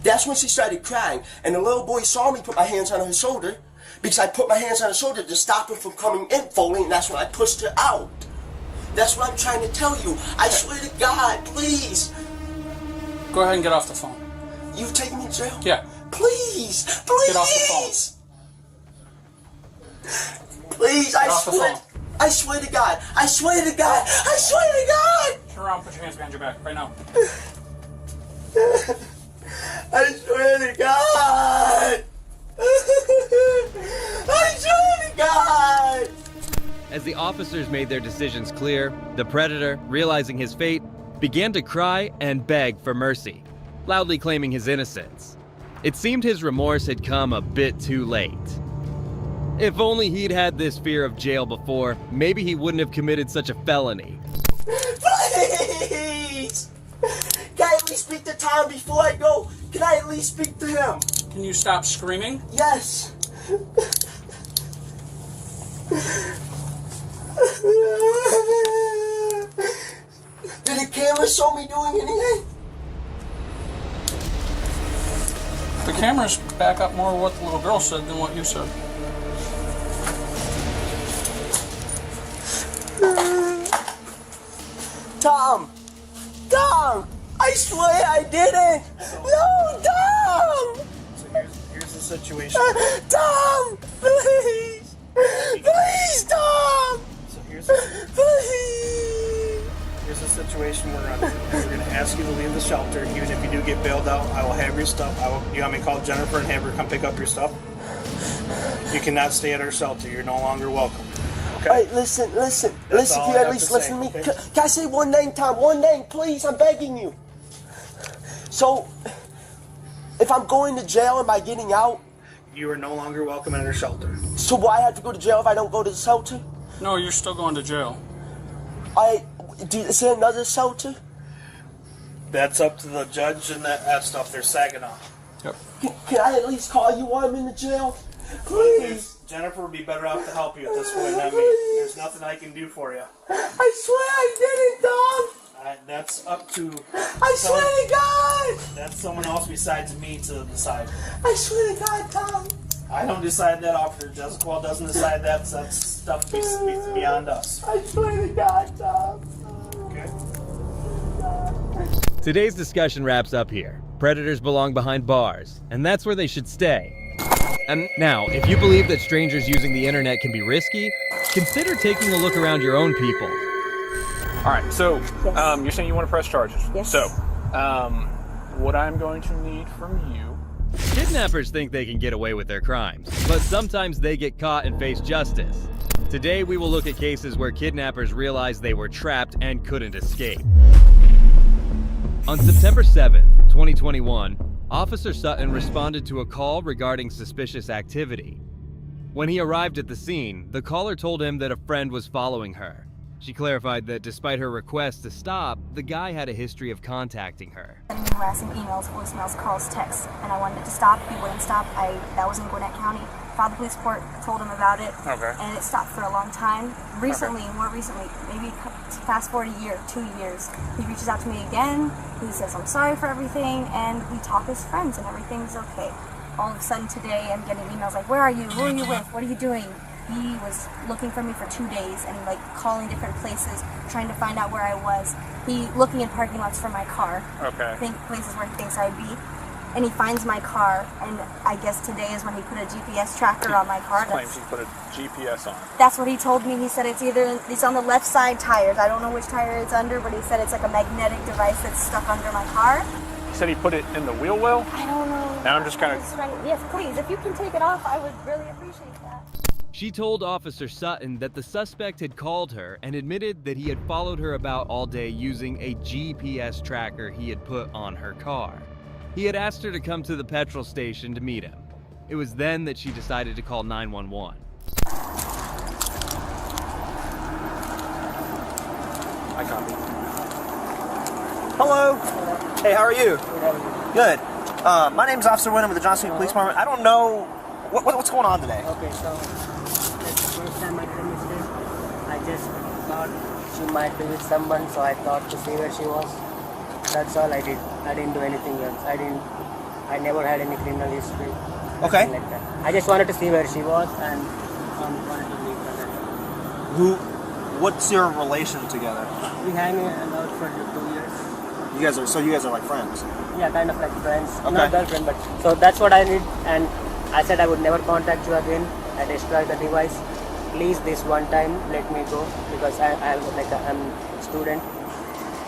That's when she started crying, and the little boy saw me put my hands on her shoulder, because I put my hands on her shoulder to stop her from coming in fully, and that's when I pushed her out. That's what I'm trying to tell you. I swear to God, please. Go ahead and get off the phone. You taking me to jail? Yeah. Please, please. Get off the phone. Please, I swear. I swear to God. I swear to God. I swear to God. Turn around, put your hands behind your back right now. I swear to God. I swear to God. As the officers made their decisions clear, the predator, realizing his fate, began to cry and beg for mercy, loudly claiming his innocence. It seemed his remorse had come a bit too late. If only he'd had this fear of jail before, maybe he wouldn't have committed such a felony. Please! Can I at least speak to Tom before I go? Can I at least speak to him? Can you stop screaming? Yes. Did the camera show me doing anything? The cameras back up more what the little girl said than what you said. Tom! Tom! I swear I didn't! No, Tom! So here's the situation. Tom! Please! Please, Tom! So here's the situation we're under. We're going to ask you to leave the shelter. Even if you do get bailed out, I will have your stuff. You want me to call Jennifer and have her come pick up your stuff? You cannot stay at our shelter. You're no longer welcome. Okay? All right, listen. Listen, can you at least listen to me? Okay? Can I say one name, Tom? One name, please. I'm begging you. So, if I'm going to jail, am I getting out? You are no longer welcome at our shelter. So why have to go to jail if I don't go to the shelter? No, you're still going to jail. Is there another shelter? That's up to the judge and that stuff. They're sagging off. Yep. Can I at least call you while I'm in the jail? Please. Jennifer would be better off to help you at this point, not me. There's nothing I can do for you. I swear I didn't, Tom. That's up to... I swear to God. That's someone else besides me to decide. I swear to God, Tom. I don't decide that. Officer Jessica doesn't decide that. So that's stuff beyond us. I swear to God, Tom. Okay. Today's discussion wraps up here. Predators belong behind bars, and that's where they should stay. And now, if you believe that strangers using the internet can be risky, consider taking a look around your own people. All right, so you're saying you want to press charges. Yes. So, what I'm going to need from you... Kidnappers think they can get away with their crimes, but sometimes they get caught and face justice. Today, we will look at cases where kidnappers realized they were trapped and couldn't escape. On September 7th, 2021, Officer Sutton responded to a call regarding suspicious activity. When he arrived at the scene, the caller told him that a friend was following her. She clarified that despite her request to stop, the guy had a history of contacting her. Sending me harassing emails, voicemails, calls, texts, and I wanted it to stop. He wouldn't stop. That was in Gwinnett County. Filed the police report, told him about it, and it stopped for a long time. Recently, more recently, maybe fast forward a year, 2 years, he reaches out to me again. He says, I'm sorry for everything, and we talk as friends, and everything's okay. all of a sudden today I'm getting emails like, where are you? Who are you with? What are you doing? He was looking for me for 2 days and like calling different places, trying to find out where I was. He looking in parking lots for my car. Okay. Places where he thinks I'd be. And he finds my car, and I guess today is when he put a GPS tracker on my car. He claims he put a GPS on it. That's what he told me. He said it's on the left side tires. I don't know which tire it's under, but he said it's like a magnetic device that's stuck under my car. He said he put it in the wheel well? I don't know. Now I'm just kind of... Yes, please. If you can take it off, I would really appreciate that. She told Officer Sutton that the suspect had called her and admitted that he had followed her about all day using a GPS tracker he had put on her car. He had asked her to come to the petrol station to meet him. It was then that she decided to call 911. I copy. Hello. Hey, how are you? Good. My name's Officer Wyndham with the Johnson Police Department. I don't know what's going on today. Okay, so that's the first time I came yesterday. I just thought she might be with someone, so I thought to see where she was. That's all I did. I didn't do anything else. I never had any criminal history. Okay. Like that. I just wanted to see where she was and wanted to meet her. What's your relation together? We hang out for 2 years. You guys are like friends? Yeah, kind of like friends. Okay. Not girlfriend, but so that's what I did, and I said I would never contact you again. I destroyed the device. Please, this one time, let me go because I'm a student.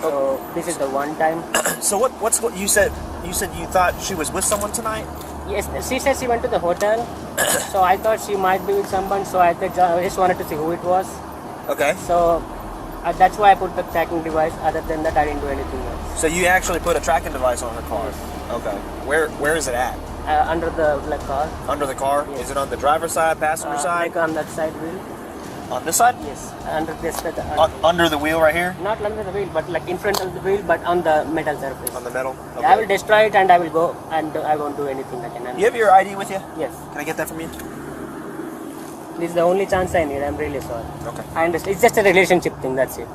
So this is the one time. So what's you said? You said you thought she was with someone tonight? Yes, she said she went to the hotel. So I thought she might be with someone. So I just wanted to see who it was. Okay. So that's why I put the tracking device. Other than that, I didn't do anything else. So you actually put a tracking device on her car? Yes. Okay. Where is it at? Under the car. Under the car? Yes. Is it on the driver's side, passenger side? Like on that side wheel. On this side? Yes. Under this. Under the wheel right here? Not under the wheel, but like in front of the wheel, but on the metal surface. On the metal? Okay. Yeah, I will destroy it and I will go and I won't do anything again. You have your ID with you? Yes. Can I get that from you? This is the only chance I need. I'm really sorry. Okay. I understand. It's just a relationship thing. That's it.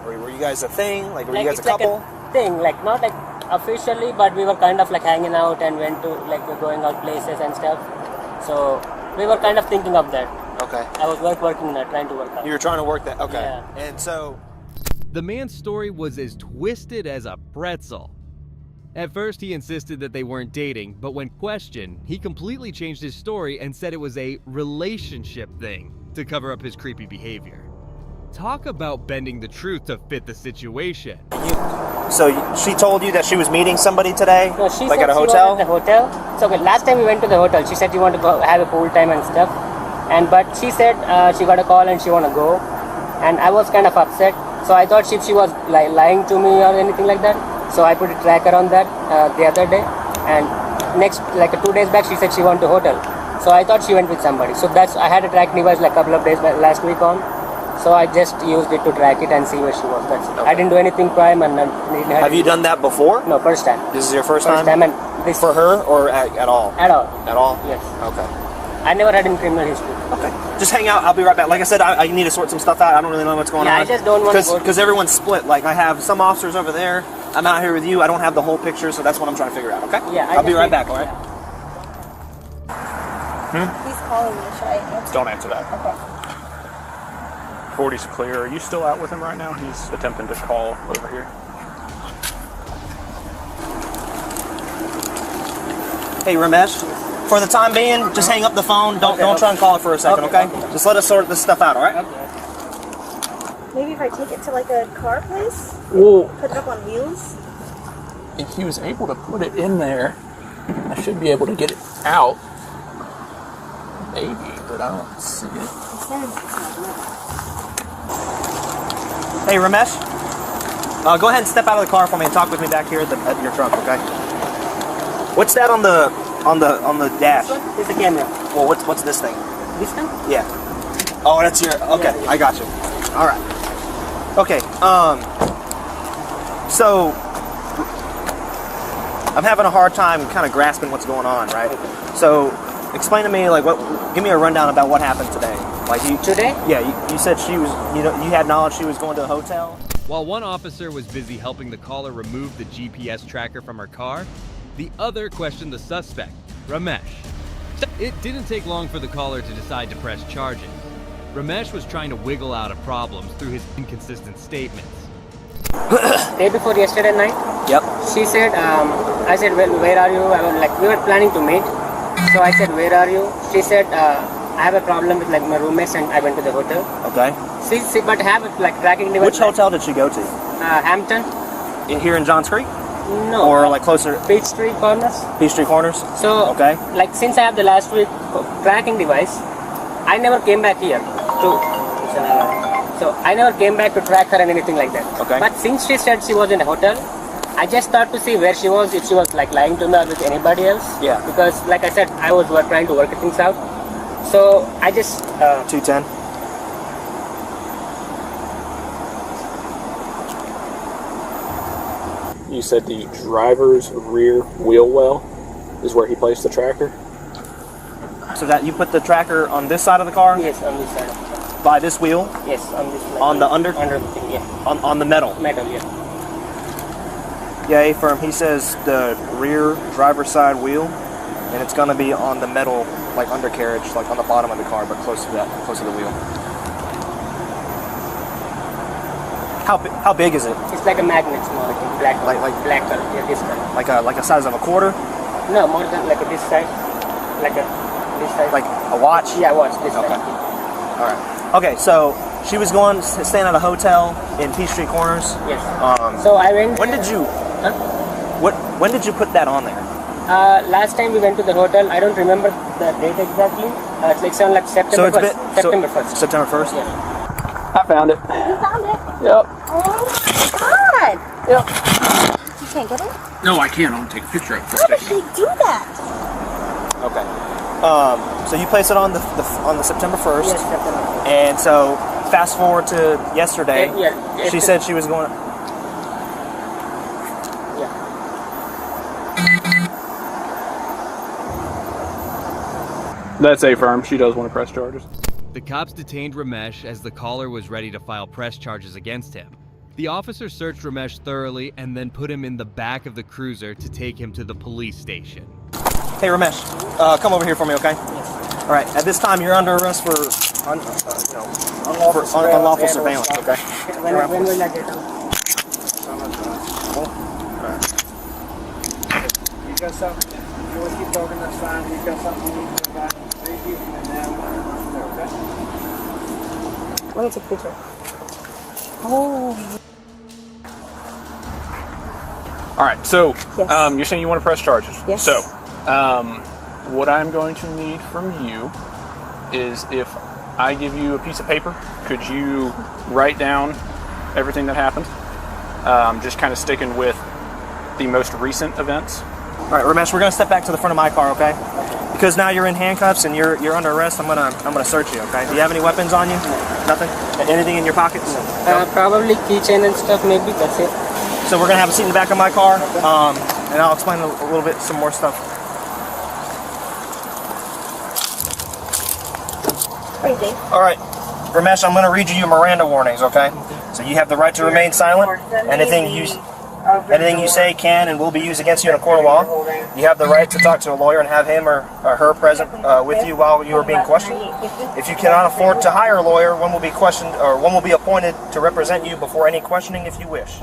Were you guys a thing? Like, were like, you guys a couple? Like a thing, like not like officially, but we were kind of like hanging out and went to like we're going out places and stuff. So we were kind of thinking of that. Okay. I was working that, trying to work out. You were trying to work that. Okay. Yeah. And so the man's story was as twisted as a pretzel. At first, he insisted that they weren't dating, but when questioned, he completely changed his story and said it was a relationship thing to cover up his creepy behavior. Talk about bending the truth to fit the situation. So she told you that she was meeting somebody today? No, she like said at a she hotel? was at the hotel. So okay, last time we went to the hotel, she said she wanted to go have a pool time and stuff. But she said she got a call and she want to go. And I was kind of upset. So I thought she was lying to me or anything like that. So I put a tracker on that the other day. And next, like 2 days back, she said she went to hotel. So I thought she went with somebody. So I had a track device like a couple of days last week on. So I just used it to track it and see where she was. That's it. Okay. I didn't do anything crime and have you done that before? No, first time. This is your first time? And this for her or at all? At all. At all? Yes. Okay. I never had any criminal history. Okay. Just hang out. I'll be right back. Like I said, I need to sort some stuff out. I don't really know what's going on. I just don't want to because everyone's split. Like I have some officers over there. I'm out here with you. I don't have the whole picture, so that's what I'm trying to figure out. Okay? Yeah. I'll be right back. All right. He's calling me. Should I answer? Don't answer that. Okay. 40's clear. Are you still out with him right now? He's attempting to call over here. Hey, Ramesh. For the time being, just hang up the phone. Don't try and call it for a second, okay? Just let us sort this stuff out, all right? Okay. Maybe if I take it to like a car place, Well, put it up on wheels. if he was able to put it in there, I should be able to get it out. Maybe, but I don't see it. Hey, Ramesh. Go ahead and step out of the car for me and talk with me back here at your truck, okay? What's that on the dash? It's a camera. Well, what's this thing? This thing? Yeah. Oh, that's your. Okay, yeah. I got you. All right. Okay. So I'm having a hard time kind of grasping what's going on, right? So explain to me, like, give me a rundown about what happened today. Like today? Yeah. You said she was. You had knowledge she was going to the hotel. While one officer was busy helping the caller remove the GPS tracker from her car, the other questioned the suspect, Ramesh. It didn't take long for the caller to decide to press charges. Ramesh was trying to wiggle out of problems through his inconsistent statements. Day before yesterday night. Yep. She said, I said, well, where are you? I was like, we were planning to meet. So I said, where are you? She said, I have a problem with like my roommates and I went to the hotel. Okay. See, but have like tracking device. Which hotel did she go to? Hampton. Here in Johns Creek? No. Or like closer? Peachtree Corners. Peachtree Corners? So, okay. Like since I have the last week tracking device, I never came back here to. So I never came back to track her and anything like that. Okay. But since she said she was in a hotel, I just thought to see where she was, if she was like lying to me or with anybody else. Yeah. Because like I said, I was trying to work things out. So I just... 210. You said the driver's rear wheel well is where he placed the tracker? So that you put the tracker on this side of the car? Yes, on this side of the car. By this wheel? Yes, on this side. On the under? Under the thing, yeah. On the metal? Metal, yeah. Yeah, A-Firm, he says the rear driver's side wheel, and it's going to be on the metal, like undercarriage, like on the bottom of the car, but close to the wheel. How big is it? It's like a magnet, small, like black, black color, yeah, this color. Like a size of a quarter? No, more than like this size, like this size. Like a watch? Yeah, watch this size. All right. Okay, so she was staying at a hotel in Peachtree Corners. Yes. So I went. When did you? Huh? When did you put that on there? Last time we went to the hotel, I don't remember the date exactly. It's like something like September 1st. September 1st. September 1st? Yeah. I found it. You found it? Yep. Oh my god! Yep. You can't get it? No, I can't. I'm going to take a picture of it. How did she do that? Okay. So you placed it on the September 1st. Yes, September 1st. And so fast forward to yesterday. Yeah. She said she was going. That's A-Firm. She does want to press charges. The cops detained Ramesh as the caller was ready to file press charges against him. The officer searched Ramesh thoroughly and then put him in the back of the cruiser to take him to the police station. Hey Ramesh, come over here for me, okay? Yes. All right. At this time, you're under arrest for unlawful surveillance, okay? When will I get out? You got something? You want to keep talking, that's fine. You got something you need to provide? Thank you. And now, okay? Let me take a picture. Oh. All right, so Yes. you're saying you want to press charges. Yes. So what I'm going to need from you is if I give you a piece of paper, could you write down everything that happened? Just kind of sticking with the most recent events. All right, Ramesh, we're gonna step back to the front of my car, okay? Because now you're in handcuffs and you're under arrest. I'm gonna search you, okay? Do you have any weapons on you? Nothing? Anything in your pockets? Probably keychain and stuff, maybe. That's it. So we're gonna have a seat in the back of my car, and I'll explain a little bit, some more stuff. All right, Ramesh, I'm gonna read you your Miranda warnings, okay? So you have the right to remain silent. Anything you say can and will be used against you in a court of law. You have the right to talk to a lawyer and have him or her present with you while you are being questioned. If you cannot afford to hire a lawyer, one will be questioned or one will be appointed to represent you before any questioning if you wish.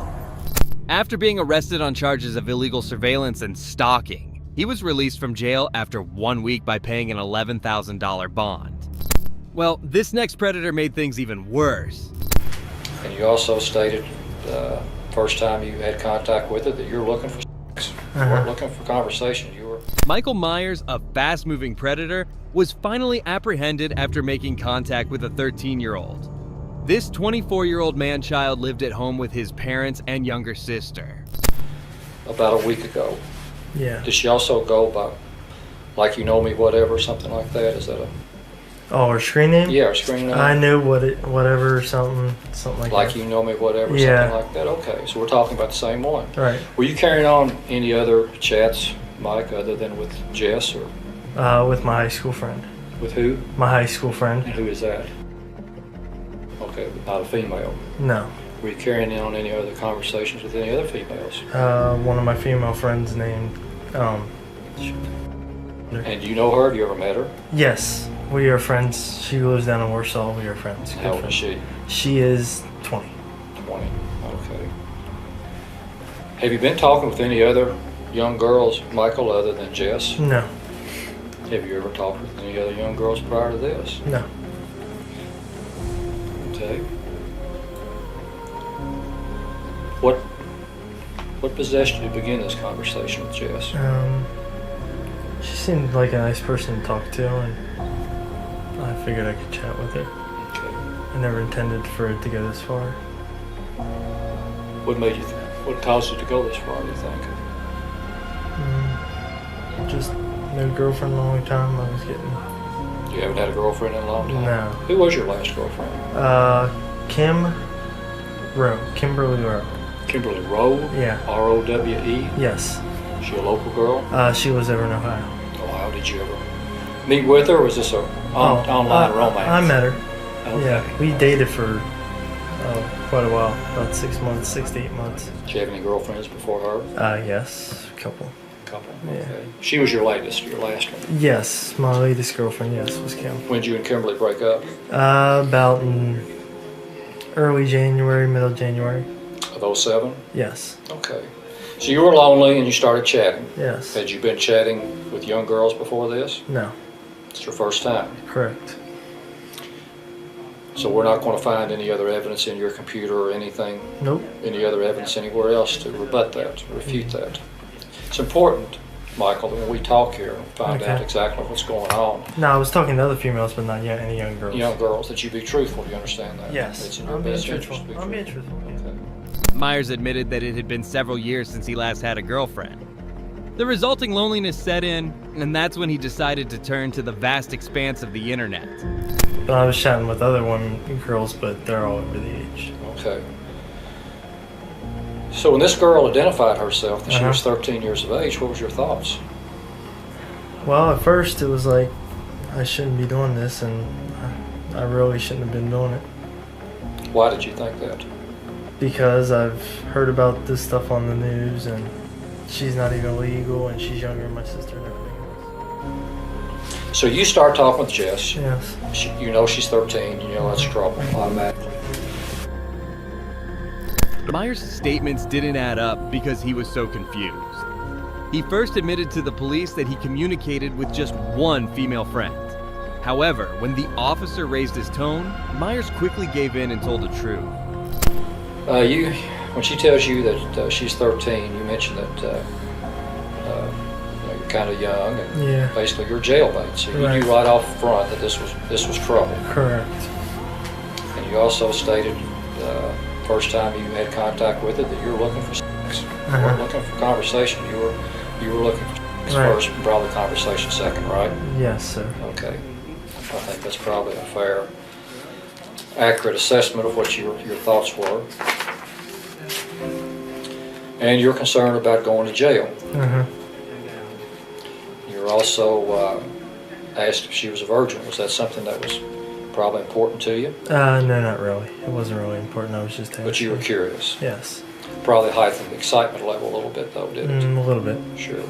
After being arrested on charges of illegal surveillance and stalking, he was released from jail after 1 week by paying an $11,000 bond. Well, this next predator made things even worse. And you also stated first time you had contact with it that you were looking for sex. You weren't looking for conversation. You were. Michael Myers, a fast-moving predator, was finally apprehended after making contact with a 13-year-old. This 24-year-old man-child lived at home with his parents and younger sister. About a week ago. Yeah. Did she also go by, like you know me, whatever, something like that? Is that a? Oh, her screen name? Yeah, her screen name. I knew whatever, something like that. Like you know me, whatever, Yeah. something like that. Okay, so we're talking about the same one. Right. Were you carrying on any other chats, Mike, other than with Jess or? With my high school friend. With who? My high school friend. And who is that? Okay, but not a female. No. Were you carrying on any other conversations with any other females? One of my female friends named, And do you know her? Have you ever met her? Yes, we are friends. She lives down in Warsaw. We are friends. How old is she? She is 20. 20. Okay. Have you been talking with any other young girls, Michael, other than Jess? No. Have you ever talked with any other young girls prior to this? No. Okay. What possessed you to begin this conversation with Jess? She seemed like a nice person to talk to, and I figured I could chat with her. Okay. I never intended for it to go this far. What made you? What caused you to go this far? Do you think? Just no girlfriend in a long time. I was getting. You haven't had a girlfriend in a long time? No. Who was your last girlfriend? Kimberly Rowe. Kimberly Rowe? Yeah. R-O-W-E? Yes. She a local girl? She was over in Ohio. Ohio. Did you ever meet with her, or was this a online romance? I met her. Okay. Yeah, we dated for quite a while, about 6 months, 6 to 8 months. Did you have any girlfriends before her? Yes, a couple. Yeah. Okay. She was your last one? Yes, my latest girlfriend, yes, was Kim. When did you and Kimberly break up? About in early January, middle January. Of 07? Yes. Okay. So you were lonely and you started chatting? Yes. Had you been chatting with young girls before this? No. It's your first time? Correct. So we're not going to find any other evidence in your computer or anything? Nope. Any other evidence anywhere else to rebut that, to refute that? It's important, Michael, that when we talk here and find out exactly what's going on. No, I was talking to other females, but not yet any young girls. Young girls, that you be truthful, you understand that? Yes. It's in your best interest to be I'm being truthful. Okay. Myers admitted that it had been several years since he last had a girlfriend. The resulting loneliness set in, and that's when he decided to turn to the vast expanse of the internet. But I was chatting with other girls, but they're all over the age. Okay. So when this girl identified herself that she was 13 years of age, what was your thoughts? Well, at first it was like, I shouldn't be doing this, and I really shouldn't have been doing it. Why did you think that? Because I've heard about this stuff on the news, and she's not even legal, and she's younger than my sister and everything else. So you start talking with Jess. Yes. You know she's 13, you know that's trouble automatically. Myers' statements didn't add up because he was so confused. He first admitted to the police that he communicated with just one female friend. However, when the officer raised his tone, Myers quickly gave in and told the truth. When she tells you that she's 13, you mentioned that you're kind of young and basically you're jailbait. So you knew right off front that this was trouble. Correct. And you also stated first time you had contact with it that you were looking for sex. You weren't looking for conversation. You were looking for sex first, and probably conversation second, right? Yes, sir. Okay. I think that's probably a fair, accurate assessment of what your thoughts were. And you're concerned about going to jail. You're also asked if she was a virgin. Was that something that was probably important to you? No, not really. It wasn't really important. I was just asking. But you were curious? Yes. Probably heightened the excitement level a little bit, though, didn't it? A little bit. Sure.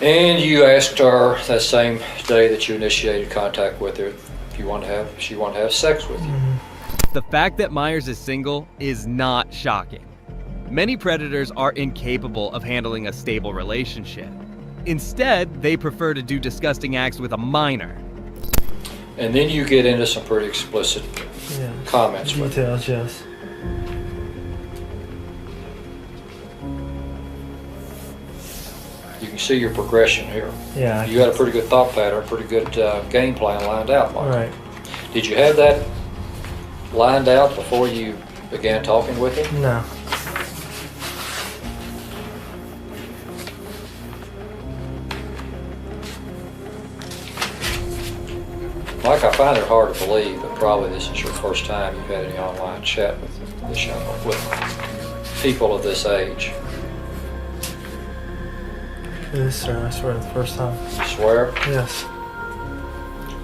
And you asked her that same day that you initiated contact with her if she wanted to have sex with you. The fact that Myers is single is not shocking. Many predators are incapable of handling a stable relationship. Instead, they prefer to do disgusting acts with a minor. And then you get into some pretty explicit comments with her. Details, yes. You can see your progression here. Yeah. You had a pretty good thought pattern, pretty good game plan lined out, Mike. Right. Did you have that lined out before you began talking with him? No. Mike, I find it hard to believe that probably this is your first time you've had any online chat with people of this age. Yes, sir. I swear, the first time. You swear? Yes.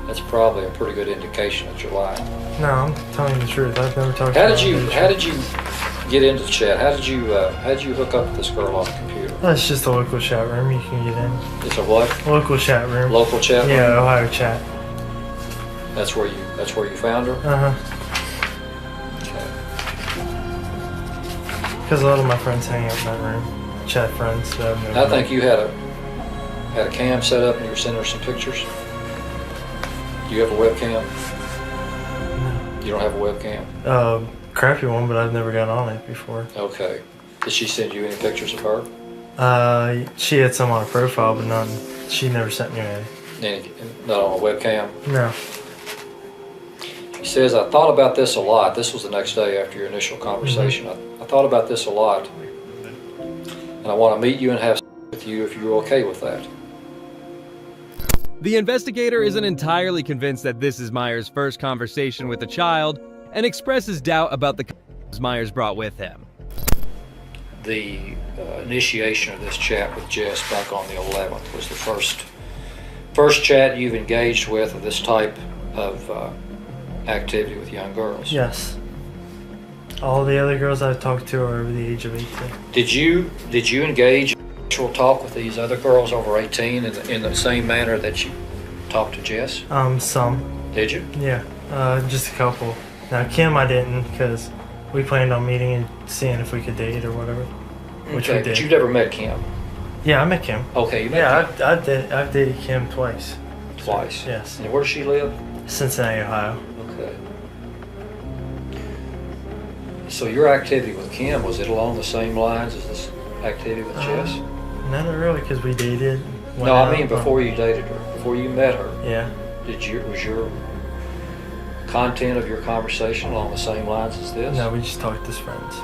That's probably a pretty good indication that you're lying. No, I'm telling you the truth. I've never talked How to did you get into chat? How did you hook up with this girl on the computer? That's just a local chat room. You can get in. It's a what? Local chat room. Local chat room? Yeah, Ohio chat. That's where you found her? Uh-huh. Because a lot of my friends hang out in that room. Chat friends. I think you had a cam set up and you were sending her some pictures. Do you have a webcam? No. You don't have a webcam? Crappy one, but I've never got on it before. Okay. Did she send you any pictures of her? She had some on her profile, but none. She never sent me any. Not on a webcam? No. She says, I thought about this a lot. This was the next day after your initial conversation. I thought about this a lot. And I want to meet you and have sex with you if you're okay with that. The investigator isn't entirely convinced that this is Myers' first conversation with a child and expresses doubt about the Myers brought with him. The initiation of this chat with Jess back on the 11th was the first chat you've engaged with of this type of activity with young girls. Yes. All the other girls I've talked to are over the age of 18. Did you engage in actual talk with these other girls over 18 in the same manner that you talked to Jess? Some. Did you? Yeah, just a couple. Now Kim I didn't, because we planned on meeting and seeing if we could date or whatever, which we did. But you never met Kim? Yeah, I met Kim. Okay, you met Kim. Yeah, I've dated Kim twice. Twice? Yes. And where does she live? Cincinnati, Ohio. Okay. So your activity with Kim, was it along the same lines as this activity with Jess? Not really, because we dated. No, I mean before you dated her, before you met her. Yeah. Was your content of your conversation along the same lines as this? No, we just talked as friends.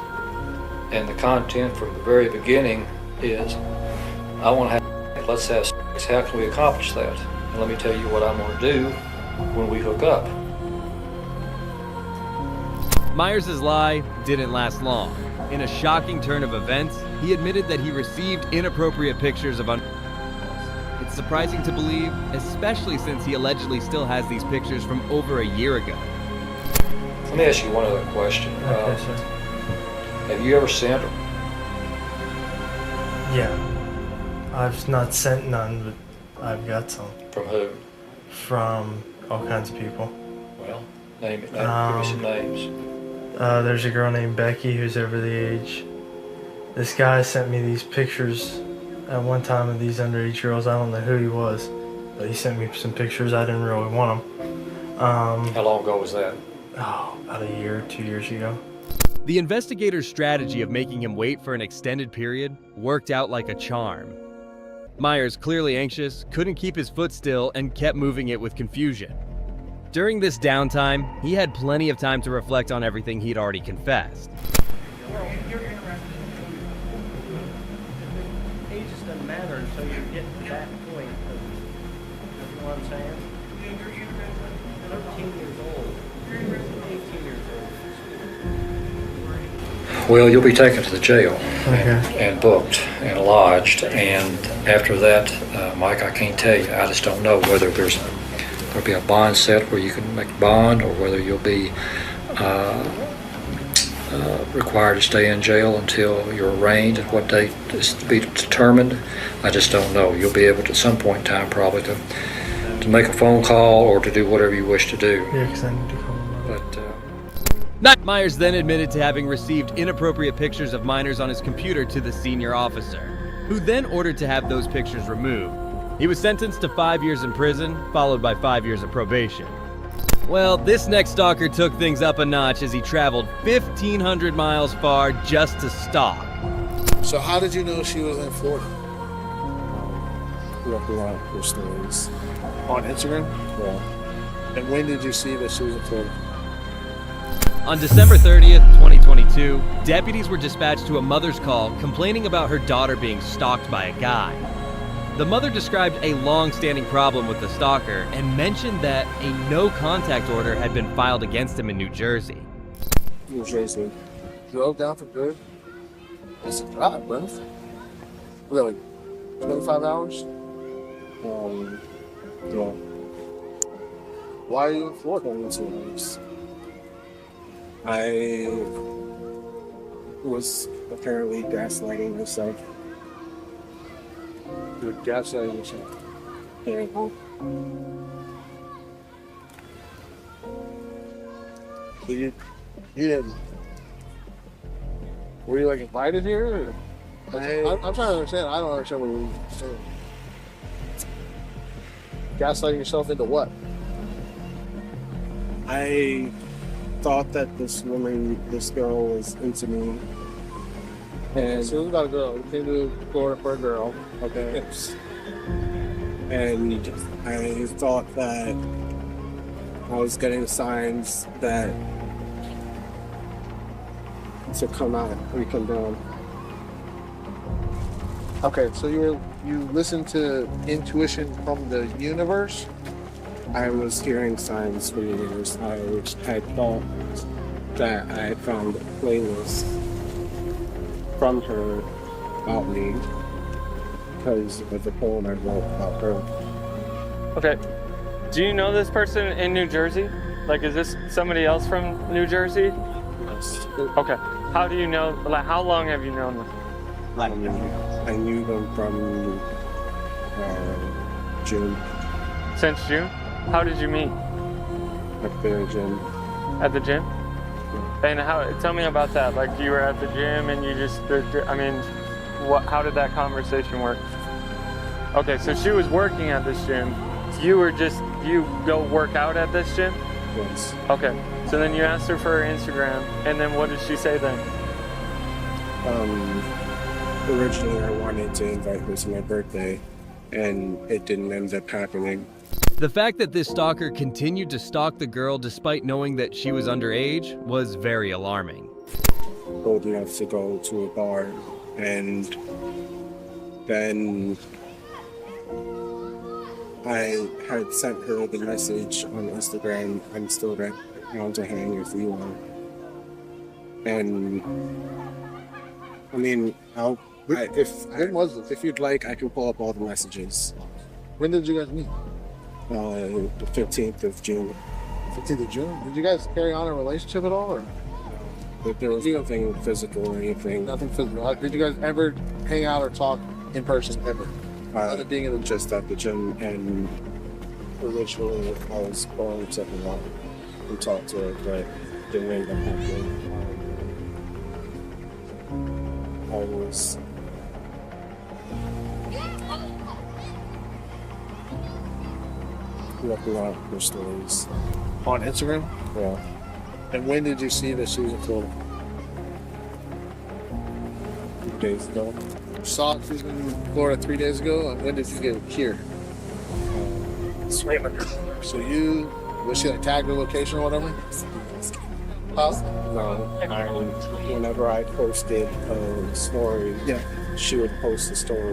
And the content from the very beginning is, I want to have, let's have sex. How can we accomplish that? And let me tell you what I'm going to do when we hook up. Myers' lie didn't last long. In a shocking turn of events, he admitted that he received inappropriate pictures of It's surprising to believe, especially since he allegedly still has these pictures from over a year ago. Let me ask you one other question. Okay, sir. Have you ever sent her? Yeah. I've not sent none, but I've got some. From who? From all kinds of people. Well, give me some names. There's a girl named Becky who's over the age. This guy sent me these pictures at one time of these underage girls. I don't know who he was, but he sent me some pictures. I didn't really want them. How long ago was that? Oh, about a year, 2 years ago. The investigator's strategy of making him wait for an extended period worked out like a charm. Myers, clearly anxious, couldn't keep his foot still and kept moving it with confusion. During this downtime, he had plenty of time to reflect on everything he'd already confessed. Age just doesn't matter until you get to that point. You know what I'm saying? 13 years old, 18 years old. Well, you'll be taken to the jail Okay. and booked and lodged. And after that, Mike, I can't tell you. I just don't know whether there'll be a bond set where you can make a bond, or whether you'll be required to stay in jail until you're arraigned, and what date is to be determined. I just don't know. You'll be able to, at some point in time, probably to make a phone call or to do whatever you wish to do. Yeah, because I need to call him. Myers then admitted to having received inappropriate pictures of minors on his computer to the senior officer, who then ordered to have those pictures removed. He was sentenced to 5 years in prison, followed by 5 years of probation. Well, this next stalker took things up a notch as he traveled 1,500 miles far just to stalk. So how did you know she was in Florida? You have to want her stories. On Instagram? Yeah. And when did you see that she was in Florida? On December 30th, 2022, deputies were dispatched to a mother's call complaining about her daughter being stalked by a guy. The mother described a long-standing problem with the stalker and mentioned that a no-contact order had been filed against him in New Jersey. New Jersey. Drove down for good? It's a drive, bro. Really? 25 hours? Yeah. Why are you in Florida in 2 hours? I was apparently gaslighting myself. You're gaslighting yourself. Here we go. So you didn't. Were you like invited here? Or? I'm trying to understand. I don't understand what you're saying. Gaslighting yourself into what? I thought that this girl was into me. And So it was about a girl. You came to Florida for a girl. Okay. Yes. And I thought that I was getting signs that to come out and come down. Okay, so you listened to intuition from the universe? I was hearing signs from the universe. I had thought that I had found a playlist from her about me because of the poem I wrote about her. Okay. Do you know this person in New Jersey? Like, is this somebody else from New Jersey? Yes. Okay. How do you know, like, how long have you known them? I knew them from June. Since June? How did you meet? At the gym. At the gym? And tell me about that. Like, you were at the gym and you just, I mean, how did that conversation work? Okay, so she was working at this gym. You go work out at this gym? Yes. Okay, so then you asked her for her Instagram, and then what did she say then? Originally I wanted to invite her to my birthday, and it didn't end up happening. The fact that this stalker continued to stalk the girl despite knowing that she was underage was very alarming. Old enough to go to a bar, and then I had sent her the message on Instagram, I'm still down to hang if you are. And I mean, if you'd like, I can pull up all the messages. When did you guys meet? The 15th of June. 15th of June? Did you guys carry on a relationship at all? Or? But there was nothing physical or anything. Nothing physical. Did you guys ever hang out or talk in person ever? Other being in the just at the gym, and originally I was going to her out and talk to her, but didn't end up happening. I was looking at her stories. On Instagram? Yeah. And when did you see that she was in Florida? 3 days ago. Saw she was in Florida 3 days ago, and when did you get here? So was she like tagged her location or whatever? No. Whenever I posted a story, she would post a story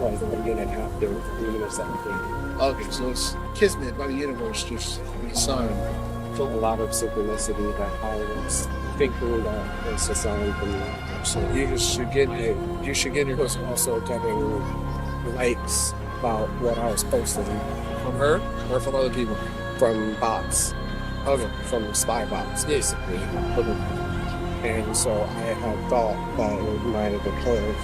like a minute after, 3 minutes after. Okay, so it's kismet by the universe, just a sign. A lot of synchronicity that I was thinking that it's a sign for me. So you should get your was also getting likes about what I was posting. From her or from other people? From bots. Okay. From spy bots, basically. And so I had thought that it might have been her.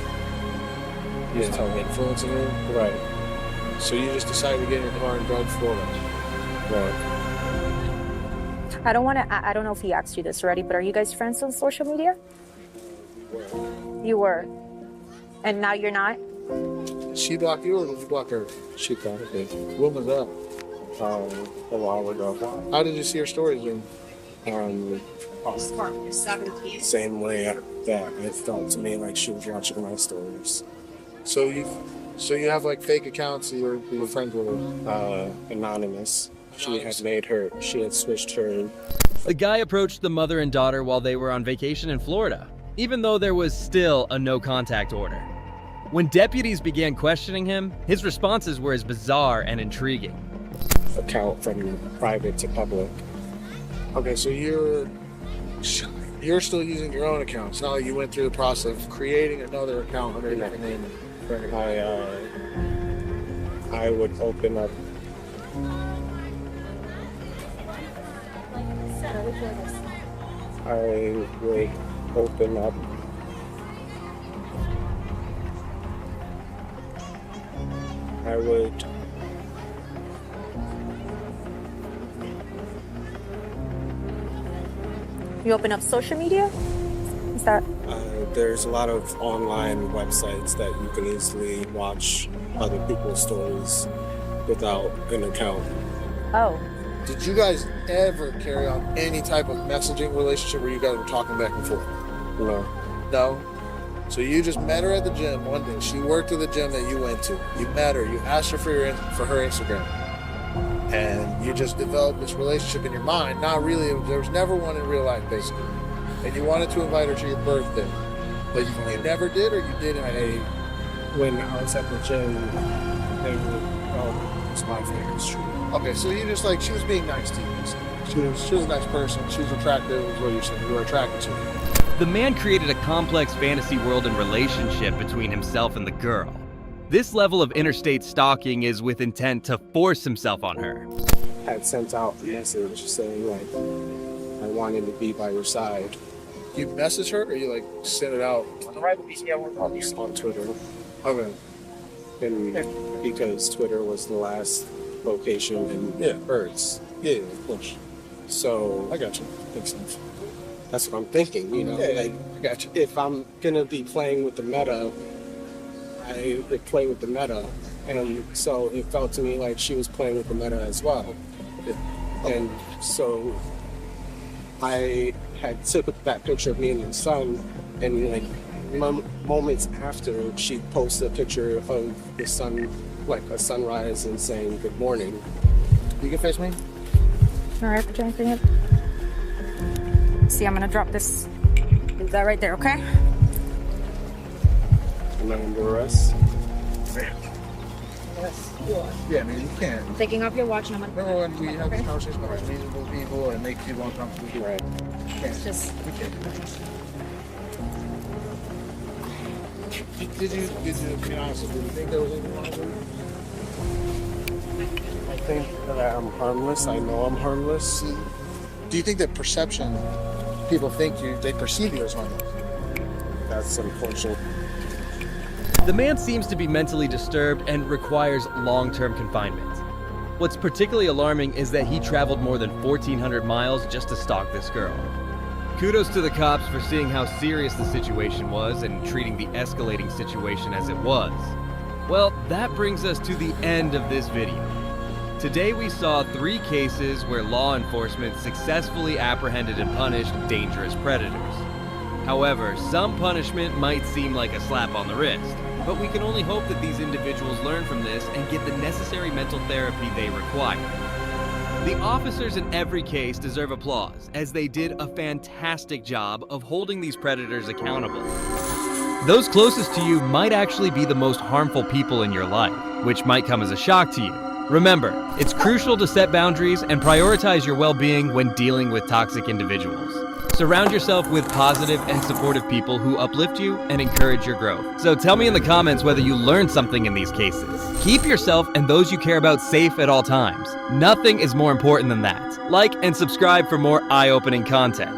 Influencing her? Right. So you just decided to get in your car and drive to Florida? Right. I don't know if he asked you this already, but are you guys friends on social media? You were. And now you're not? Did she block you or did you block her? She blocked me. When was that? A while ago. How did you see her stories then? Same way that it felt to me like she was watching my stories. So you have like fake accounts that you were friends with her? Anonymous. She had switched her. The guy approached the mother and daughter while they were on vacation in Florida, even though there was still a no contact order. When deputies began questioning him, his responses were as bizarre and intriguing. Account from private to public. Okay, so you're still using your own account. It's not like you went through the process of creating another account under your name. I would open up. I would open up I would. You open up social media? Is that? There's a lot of online websites that you can easily watch other people's stories without an account. Oh. Did you guys ever carry on any type of messaging relationship where you guys were talking back and forth? No. No? So you just met her at the gym one day. She worked at the gym that you went to. You met her. You asked her for her Instagram. And you just developed this relationship in your mind. Not really. There was never one in real life, basically. And you wanted to invite her to your birthday. But you never did, or you did it? When I was at the gym, they were, it's my favorite street. Okay, so you just she was being nice to you. She was a nice person. She was attractive, is what you're saying. You were attracted to her. The man created a complex fantasy world and relationship between himself and the girl. This level of interstate stalking is with intent to force himself on her. Had sent out a message saying, I wanted to be by your side. You message her, or you send it out? On Twitter. Okay. And because Twitter was the last location in Earth's. Yeah, of course. So I got you. Makes sense. That's what I'm thinking, you know. I got you. If I'm gonna be playing with the meta, I play with the meta, and so it felt to me like she was playing with the meta as well. And so I had took that picture of me and the sun, and moments after, she posted a picture of the sun, a sunrise, and saying good morning. You can face me? All right, put your hand in. See, I'm gonna drop this. Leave that right there, okay? Am I under arrest? Yes, you are. Yeah, I mean, you can't. I'm taking off your watch and I'm gonna. Remember when we had this conversation about reasonable people and make people uncomfortable? Right. It's just. Did you be honest, did you think there was anything wrong with it? I think that I'm harmless. I know I'm harmless. Do you think that perception, people think they perceive you as harmless? That's unfortunate. The man seems to be mentally disturbed and requires long-term confinement. What's particularly alarming is that he traveled more than 1,400 miles just to stalk this girl. Kudos to the cops for seeing how serious the situation was and treating the escalating situation as it was. Well, that brings us to the end of this video. Today we saw 3 cases where law enforcement successfully apprehended and punished dangerous predators. However, some punishment might seem like a slap on the wrist, but we can only hope that these individuals learn from this and get the necessary mental therapy they require. The officers in every case deserve applause, as they did a fantastic job of holding these predators accountable. Those closest to you might actually be the most harmful people in your life, which might come as a shock to you. Remember, it's crucial to set boundaries and prioritize your well-being when dealing with toxic individuals. Surround yourself with positive and supportive people who uplift you and encourage your growth. So tell me in the comments whether you learned something in these cases. Keep yourself and those you care about safe at all times. Nothing is more important than that. Like and subscribe for more eye-opening content.